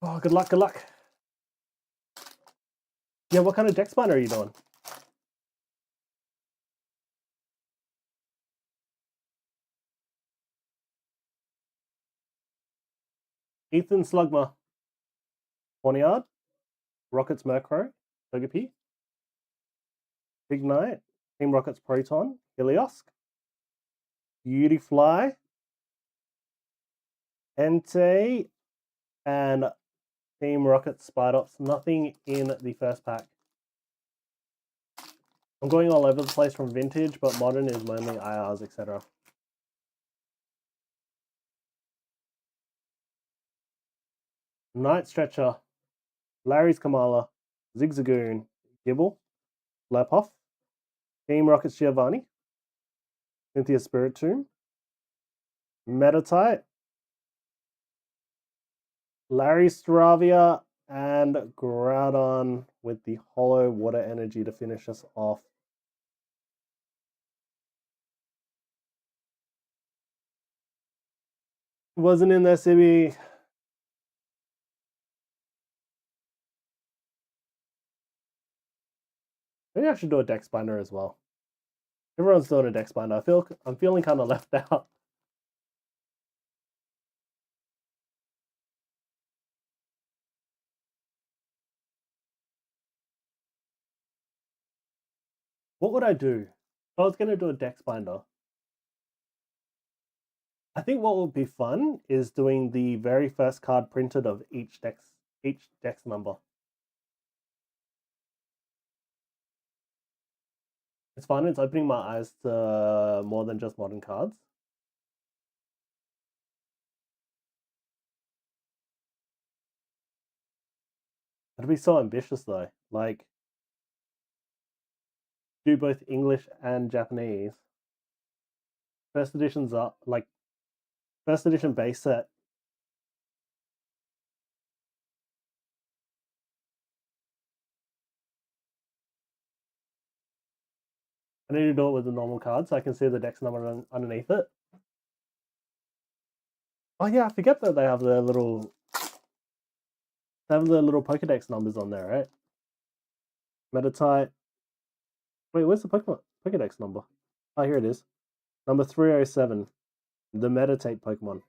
Oh, good luck, good luck. Yeah, what kind of Dex Binder are you doing? Ethan Slugma. Ponyard. Rockets Murkrow. Togepi. Big Knight. Team Rockets Proton. Helios. Beautyfly. Entei. And Team Rocket Spidops. Nothing in the first pack. I'm going all over the place from vintage, but modern is mainly IRs, etc. Night Stretcher, Larry's Kamala, Zigzagoon, Gibble, Lapoff, Team Rockets Giovanni, Cynthia Spirit Tomb, Metatite, Larry Stravia, and Groudon with the Hollow Water Energy to finish us off. Wasn't in there, Sibby. Maybe I should do a Dex Binder as well. Everyone's doing a Dex Binder. I'm feeling kind of left out. What would I do? If I was going to do a Dex Binder, I think what would be fun is doing the very first card printed of each Dex number. It's fun. It's opening my eyes to more than just modern cards. It'd be so ambitious though. Like, do both English and Japanese. First editions are like first edition base set. I need to do it with the normal card so I can see the Dex number underneath it. Oh yeah, I forget that they have the little Pokedex numbers on there, right? Metatite. Wait, where's the Pokedex number? Oh, here it is. Number 307. The Meditate Pokemon.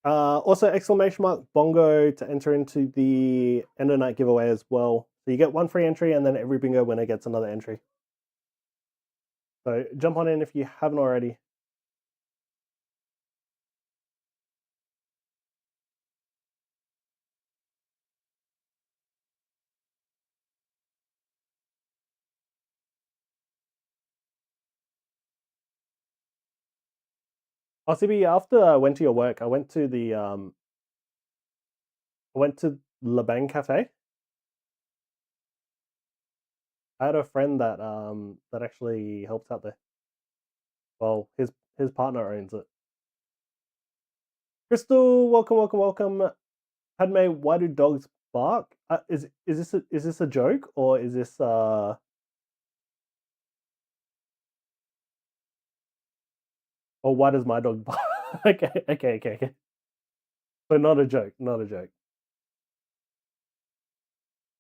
Also, exclamation mark bongo to enter into the end of night giveaway as well. So you get 1 free entry and then every bingo winner gets another entry. So jump on in if you haven't already. Oh, CB, after I went to your work, I went to the Le Bang Cafe. I had a friend that that actually helps out there. Well, his partner owns it. Crystal, welcome. Padme, why do dogs bark? Is this a joke, or is this or why does my dog bark? Okay. So not a joke.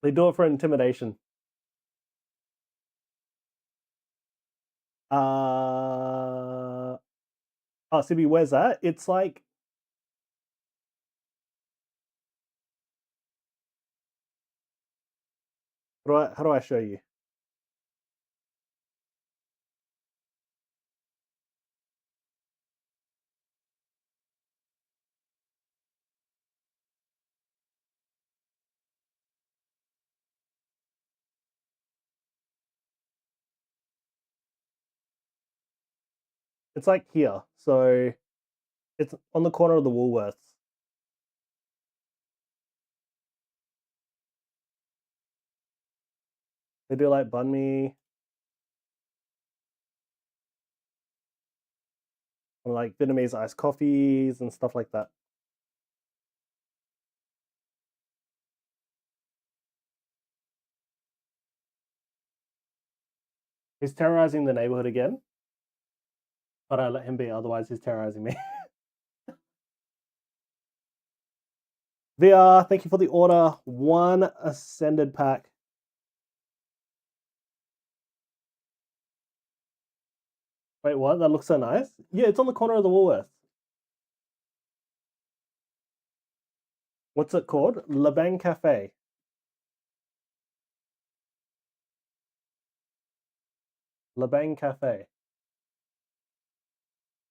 They do it for intimidation. Oh, CB, where's that? It's like how do I show you? It's like here. So it's on the corner of the Woolworths. They do like banh mi, or like Vietnamese iced coffees and stuff like that. He's terrorizing the neighborhood again, but I let him be. Otherwise, he's terrorizing me. VR, thank you for the order. 1 ascended pack. Wait, what? That looks so nice. Yeah, it's on the corner of the Woolworths. What's it called? Le Bang Cafe. Le Bang Cafe.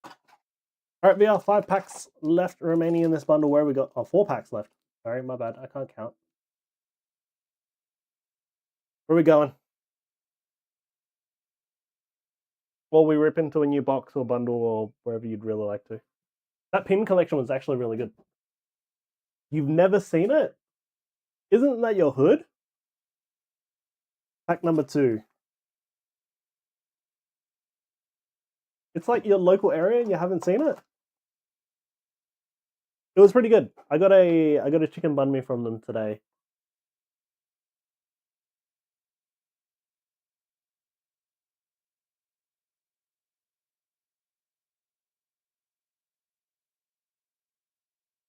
All right, VR, 5 packs left remaining in this bundle. Where we got? Oh, 4 packs left. Sorry, my bad. I can't count. Where are we going? Well, we rip into a new box or bundle or wherever you'd really like to. That pin collection was actually really good. You've never seen it? Isn't that your hood? Pack number 2. It's like your local area and you haven't seen it? It was pretty good. I got a chicken banh mi from them today.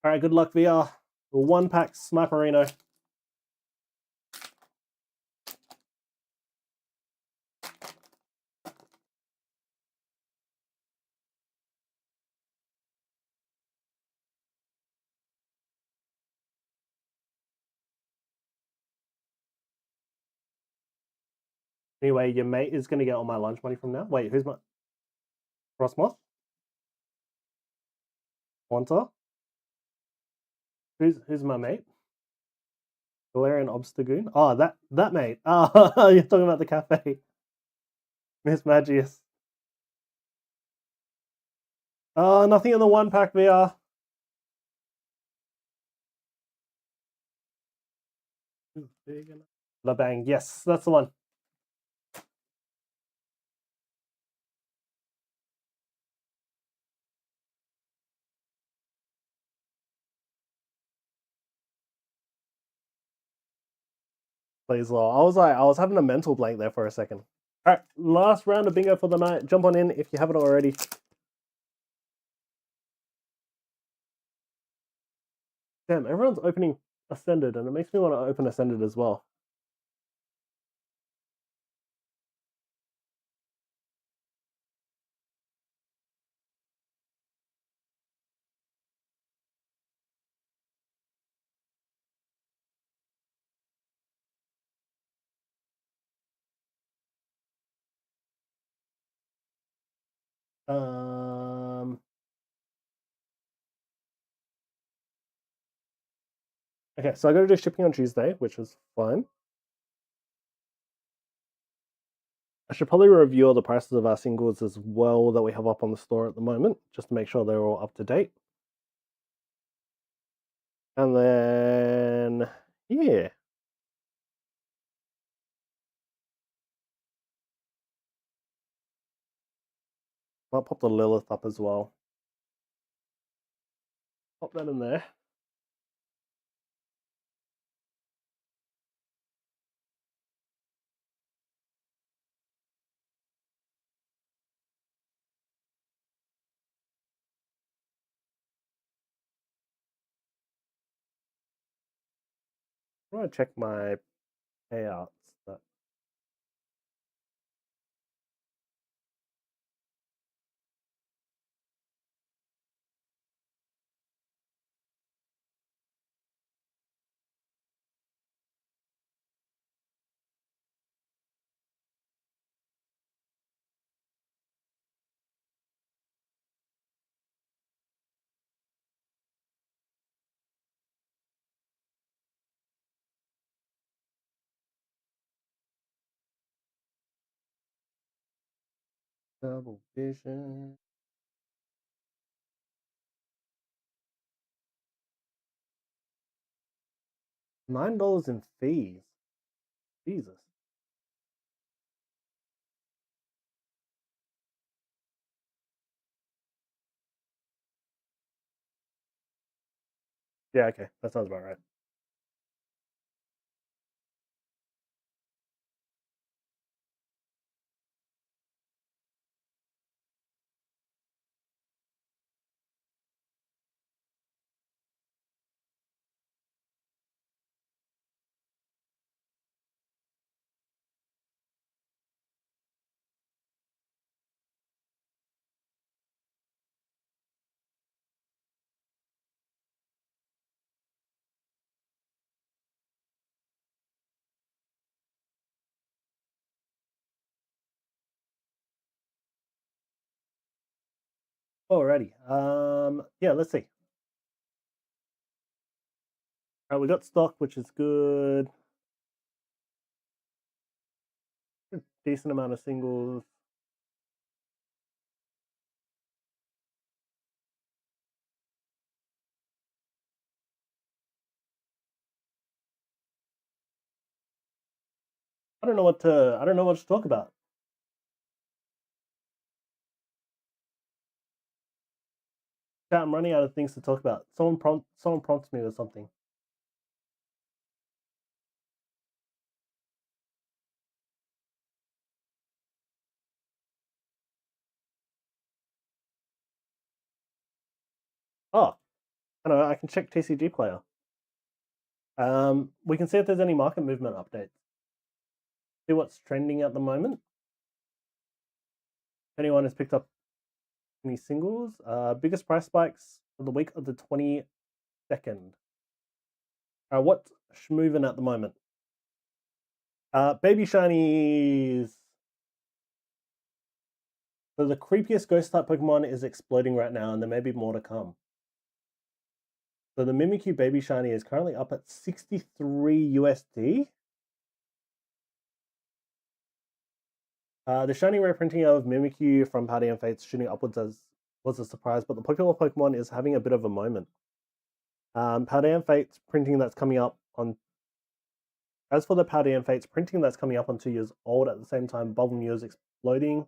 All right, good luck, VR. 1 pack Sniperino. Anyway, your mate is going to get all my lunch money from now. Wait, who's my... Frostmoth? Wanta? Who's my mate? Galarian Obstagoon? Oh, that mate. Oh, you're talking about the cafe. Miss Magius. Oh, nothing in the 1 pack VR. La Bang. Yes, that's the one. Please, Lord. I was having a mental blank there for a second. All right, last round of bingo for the night. Jump on in if you haven't already. Damn, everyone's opening Ascended, and it makes me want to open Ascended as well. Okay, so I got to do shipping on Tuesday, which was fine. I should probably review all the prices of our singles as well that we have up on the store at the moment, just to make sure they're all up to date. And then, yeah. Might pop the Lilith up as well. Pop that in there. I'm going to check my payouts. But double vision. $9 in fees. Jesus. Yeah, okay. That sounds about right. Alrighty. Yeah, let's see. All right, we got stock, which is good. Decent amount of singles. I don't know what to talk about. Chat, I'm running out of things to talk about. Someone prompts me with something. Oh, I don't know. I can check TCG player. We can see if there's any market movement updates. See what's trending at the moment. If anyone has picked up any singles, biggest price spikes for the week of the 22nd. What's moving at the moment? Baby shinies. So the creepiest ghost type Pokemon is exploding right now, and there may be more to come. So the Mimikyu Baby Shiny is currently up at 63 USD. The shiny rare printing of Mimikyu from Party and Fates shooting upwards was a surprise, but the popular Pokemon is having a bit of a moment. Party and Fates printing that's coming up on. As for the Party and Fates printing that's coming up on 2 years old, at the same time, Bubble is exploding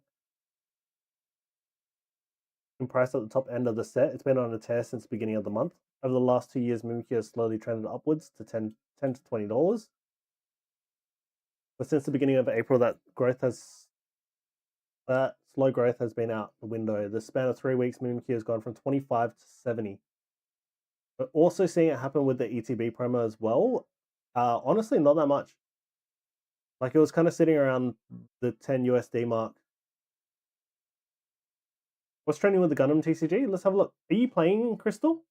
in price at the top end of the set. It's been on a tear since the beginning of the month. Over the last 2 years, Mimikyu has slowly trended upwards to $10 to $20. But since the beginning of April, that slow growth has been out the window. The span of 3 weeks, Mimikyu has gone from 25 to 70. But also seeing it happen with the ETB promo as well. Honestly, not that much. Like, it was kind of sitting around the 10 USD mark. What's trending with the Gundam TCG? Let's have a look. Are you playing Crystal?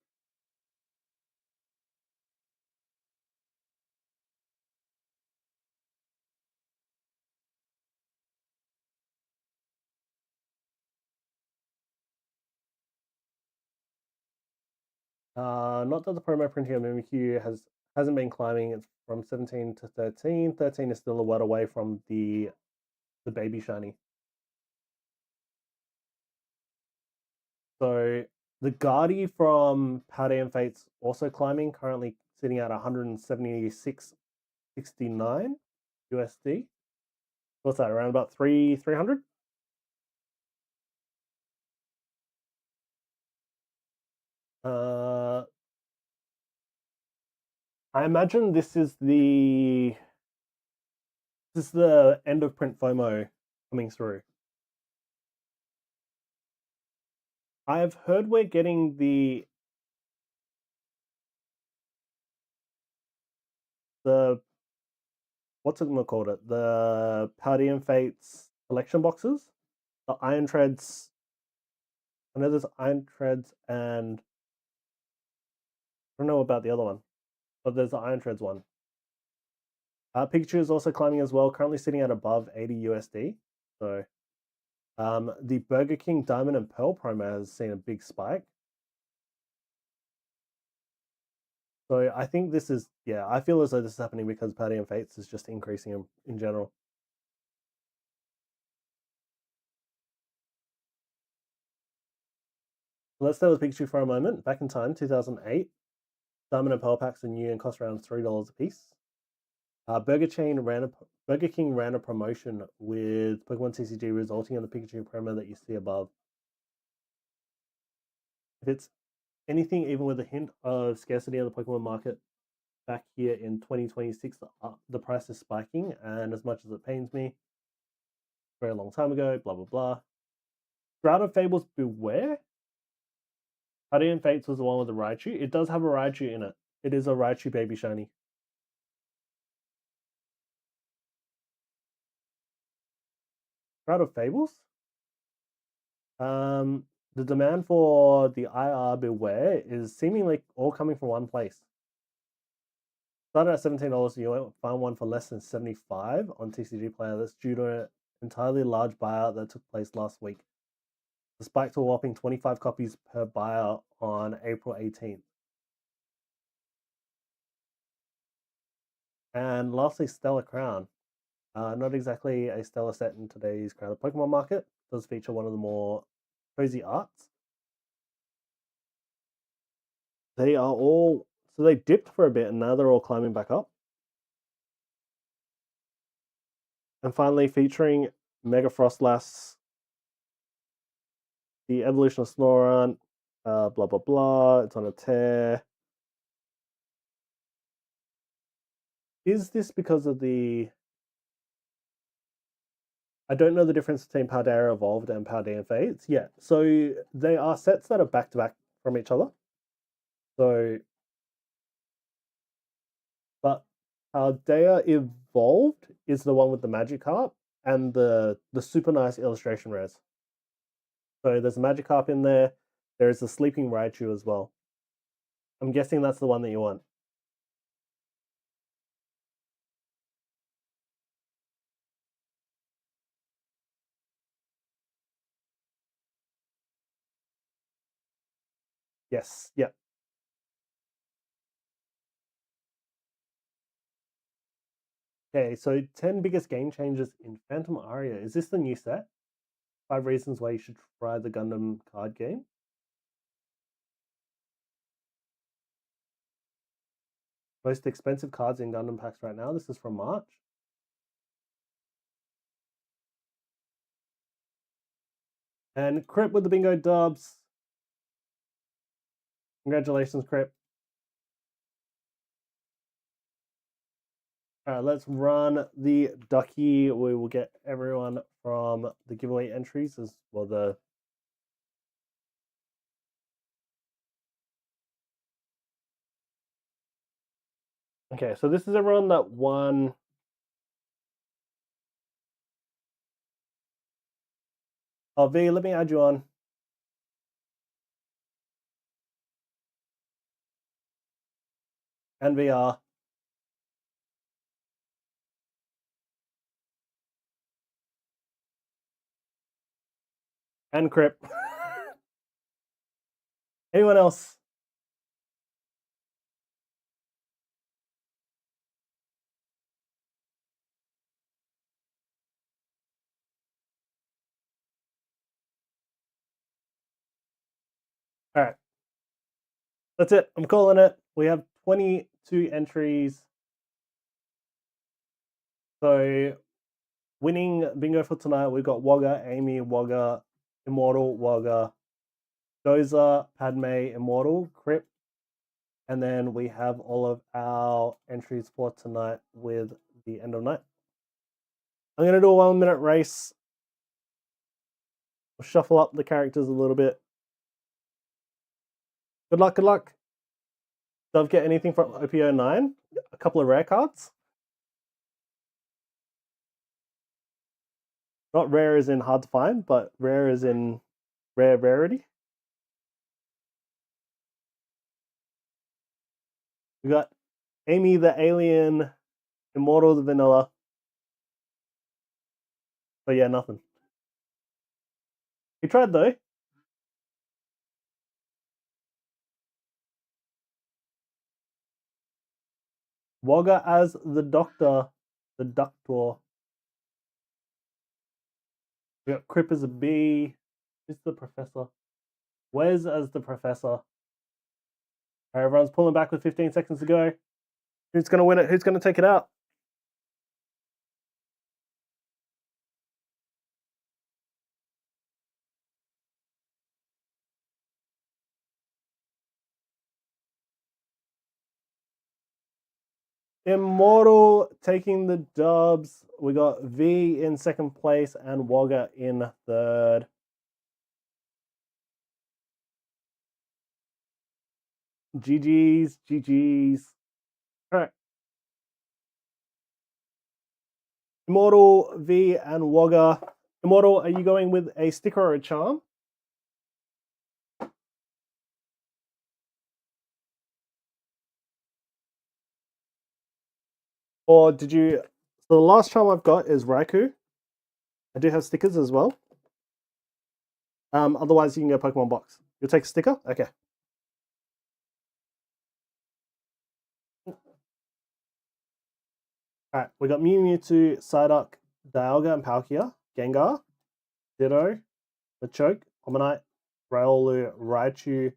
Not that the promo printing of Mimikyu hasn't been climbing. It's from 17 to 13. 13 is still a word away from the the baby shiny. So the Guardi from Powder and Fate's also climbing, currently sitting at 176.69 USD. What's that? Around about 300? I imagine this is the end of print FOMO coming through. I've heard we're getting the what's it called? The Paldean Fates collection boxes, the Iron Treads. I know there's Iron Treads, and I don't know about the other one, but there's the Iron Treads one. Pikachu is also climbing as well, currently sitting at above 80 USD. So, the Burger King Diamond and Pearl promo has seen a big spike. So I think this is, I feel as though this is happening because Paldean Fates is just increasing in general. Let's stay with Pikachu for a moment. Back in time, 2008, Diamond and Pearl packs are new and cost around $3 a piece. Burger King ran a promotion with Pokemon TCG, resulting in the Pikachu promo that you see above. If it's anything, even with a hint of scarcity of the Pokemon market back here in 2026, the price is spiking, and as much as it pains me, very long time ago, blah blah blah. Shroud of Fables Beware. Guardian Fates was the one with the Raichu. It does have a Raichu in it. It is a Raichu baby shiny. Shroud of Fables. The demand for the IR Beware is seemingly all coming from one place. Started at $17, you won't find one for less than $75 on TCG Player. That's due to an entirely large buyout that took place last week. The spike to a whopping 25 copies per buyer on April 18th. And lastly, Stellar Crown. Not exactly a stellar set in today's crowded Pokemon market. It does feature one of the more cozy arts. They are all, so they dipped for a bit and now they're all climbing back up. And finally, featuring Mega Frostlass, the evolution of Snorunt, blah blah blah. It's on a tear. Is this because of the? I don't know the difference between Paldea Evolved and Paldea Fates. Yeah, so they are sets that are back to back from each other. So, but Paldea Evolved is the one with the Magikarp and the super nice illustration rares. So there's a Magikarp in there. There's a Sleeping Raichu as well. I'm guessing that's the one that you want. Yes, yep. Okay, so 10 biggest game changers in Phantom Aria. Is this the new set? 5 reasons why you should try the Gundam card game. Most expensive cards in Gundam packs right now. This is from March. And Crip with the bingo dubs. Congratulations, Crip. All right, let's run the ducky. We will get everyone from the giveaway entries as well. Okay, so this is everyone that won. Oh, V, let me add you on. And VR. And Crip. Anyone else? All right. That's it. I'm calling it. We have 22 entries. So, winning bingo for tonight, we've got Wagga, Amy, Wagga, Immortal, Wagga, Doza, Padme, Immortal, Crip. And then we have all of our entries for tonight with the end of night. I'm going to do a 1 minute race. We'll shuffle up the characters a little bit. Good luck, good luck. Dove get anything from OPO9? A couple of rare cards. Not rare as in hard to find, but rare as in rare rarity. We got Amy the Alien, Immortal the Vanilla. But yeah, nothing. He tried though. Wagga as the Doctor, the Doctor. We got Crip as a bee. Who's the Professor? Wes as the Professor. All right, everyone's pulling back with 15 seconds to go. Who's going to win it? Who's going to take it out? Immortal taking the dubs. We got V in second place and Wagga in third. GG's, GG's. All right. Immortal, V, and Wagga. Immortal, are you going with a sticker or a charm? Or did you... So the last charm I've got is Raikou. I do have stickers as well. Otherwise, you can go Pokemon box. You'll take a sticker? Okay. Alright, we got Mew, Mewtwo, Psyduck, Dialga, and Palkia, Gengar, Ditto, Machoke, Homonite, Riolu, Raichu,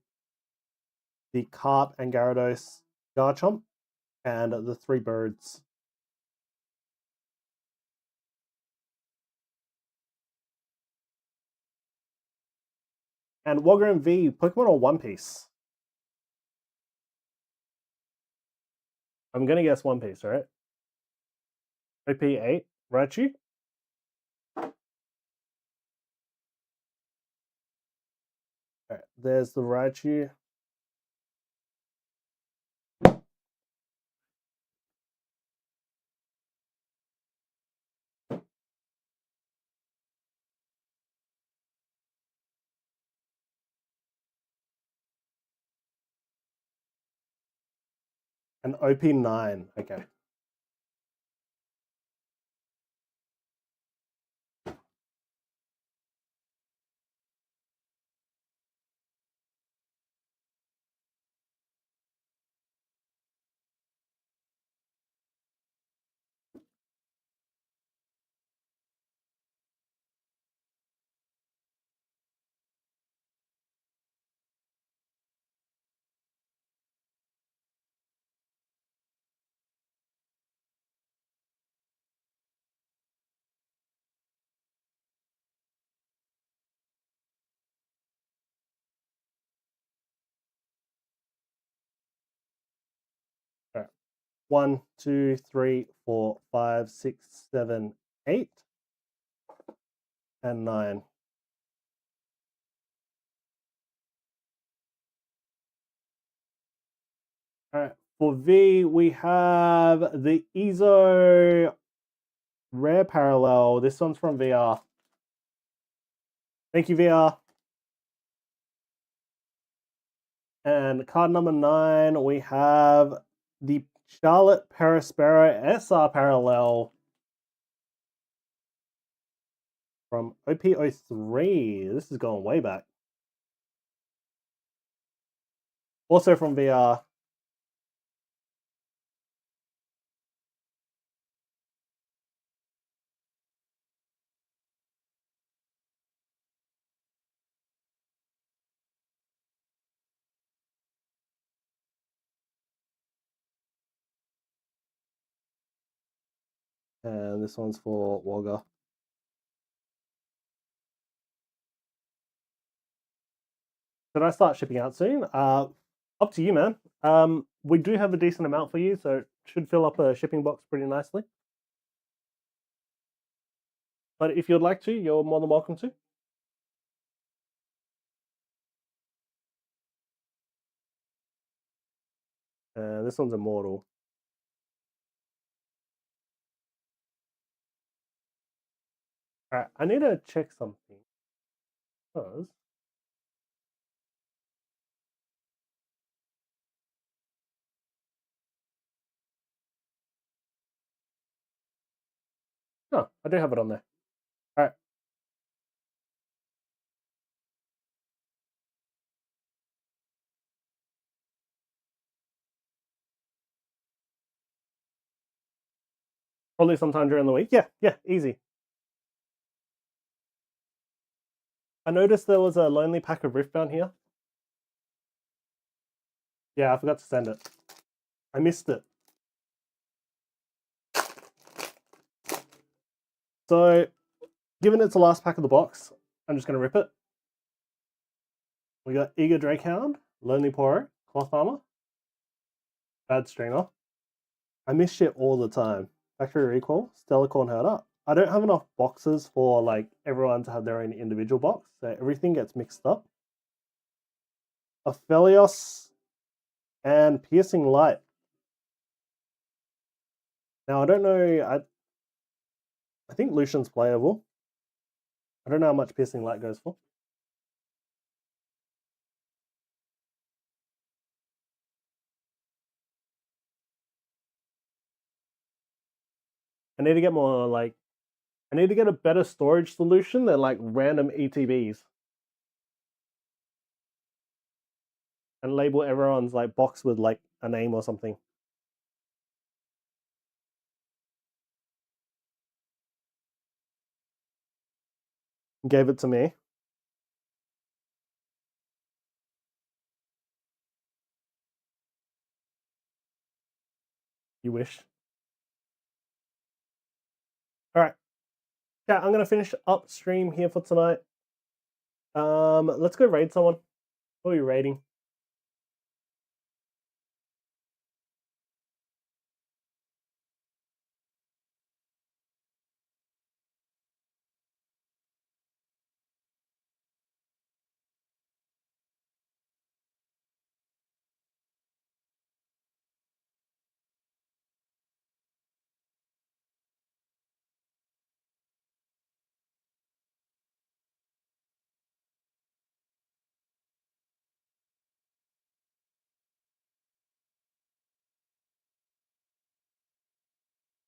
the Carp and Gyarados, Garchomp, and the 3 birds. And Wagga and V, Pokemon or One Piece? I'm going to guess One Piece, right? OP8, Raichu. Alright, there's the Raichu. And OP9, okay. Alright. 1, 2, 3, 4, 5, 6, 7, 8, and 9. Alright, for V, we have the EZO Rare Parallel. This one's from VR. Thank you, VR. And card number 9, we have the Charlotte Perispero SR Parallel from OP03. This is going way back. Also from VR. And this one's for Wogger. Should I start shipping out soon? Up to you, man. We do have a decent amount for you, so it should fill up a shipping box pretty nicely. But if you'd like to, you're more than welcome to. This one's Immortal. Alright, I need to check something. Because oh, I do have it on there. Alright. Probably sometime during the week. Yeah, easy. I noticed there was a lonely pack of Rift down here. Yeah, I forgot to send it. I missed it. So, given it's the last pack of the box, I'm just going to rip it. We got Eager Drakehound, Lonely Poro, Cloth Armor, Bad Stringer. I miss shit all the time. Factory Recall, Stellar Corn Herder. I don't have enough boxes for like everyone to have their own individual box, so everything gets mixed up. Aphelios and Piercing Light. Now I don't know. I think Lucian's playable. I don't know how much Piercing Light goes for. I need to get more like. I need to get a better storage solution than like random ETBs. And label everyone's like box with like a name or something. Gave it to me. You wish. Alright. Yeah, I'm gonna finish up stream here for tonight. Let's go raid someone. Who are you raiding?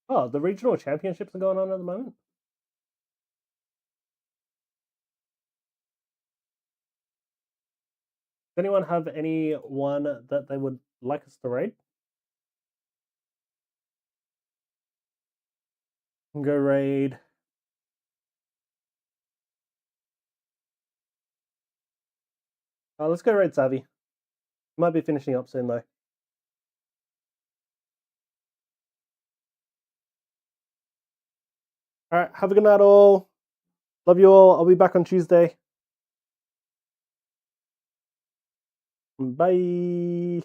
Oh, the regional championships are going on at the moment. Does anyone have anyone that they would like us to raid? Go raid. Let's go raid Savvy. Might be finishing up soon though. Alright, have a good night all. Love you all. I'll be back on Tuesday. Bye.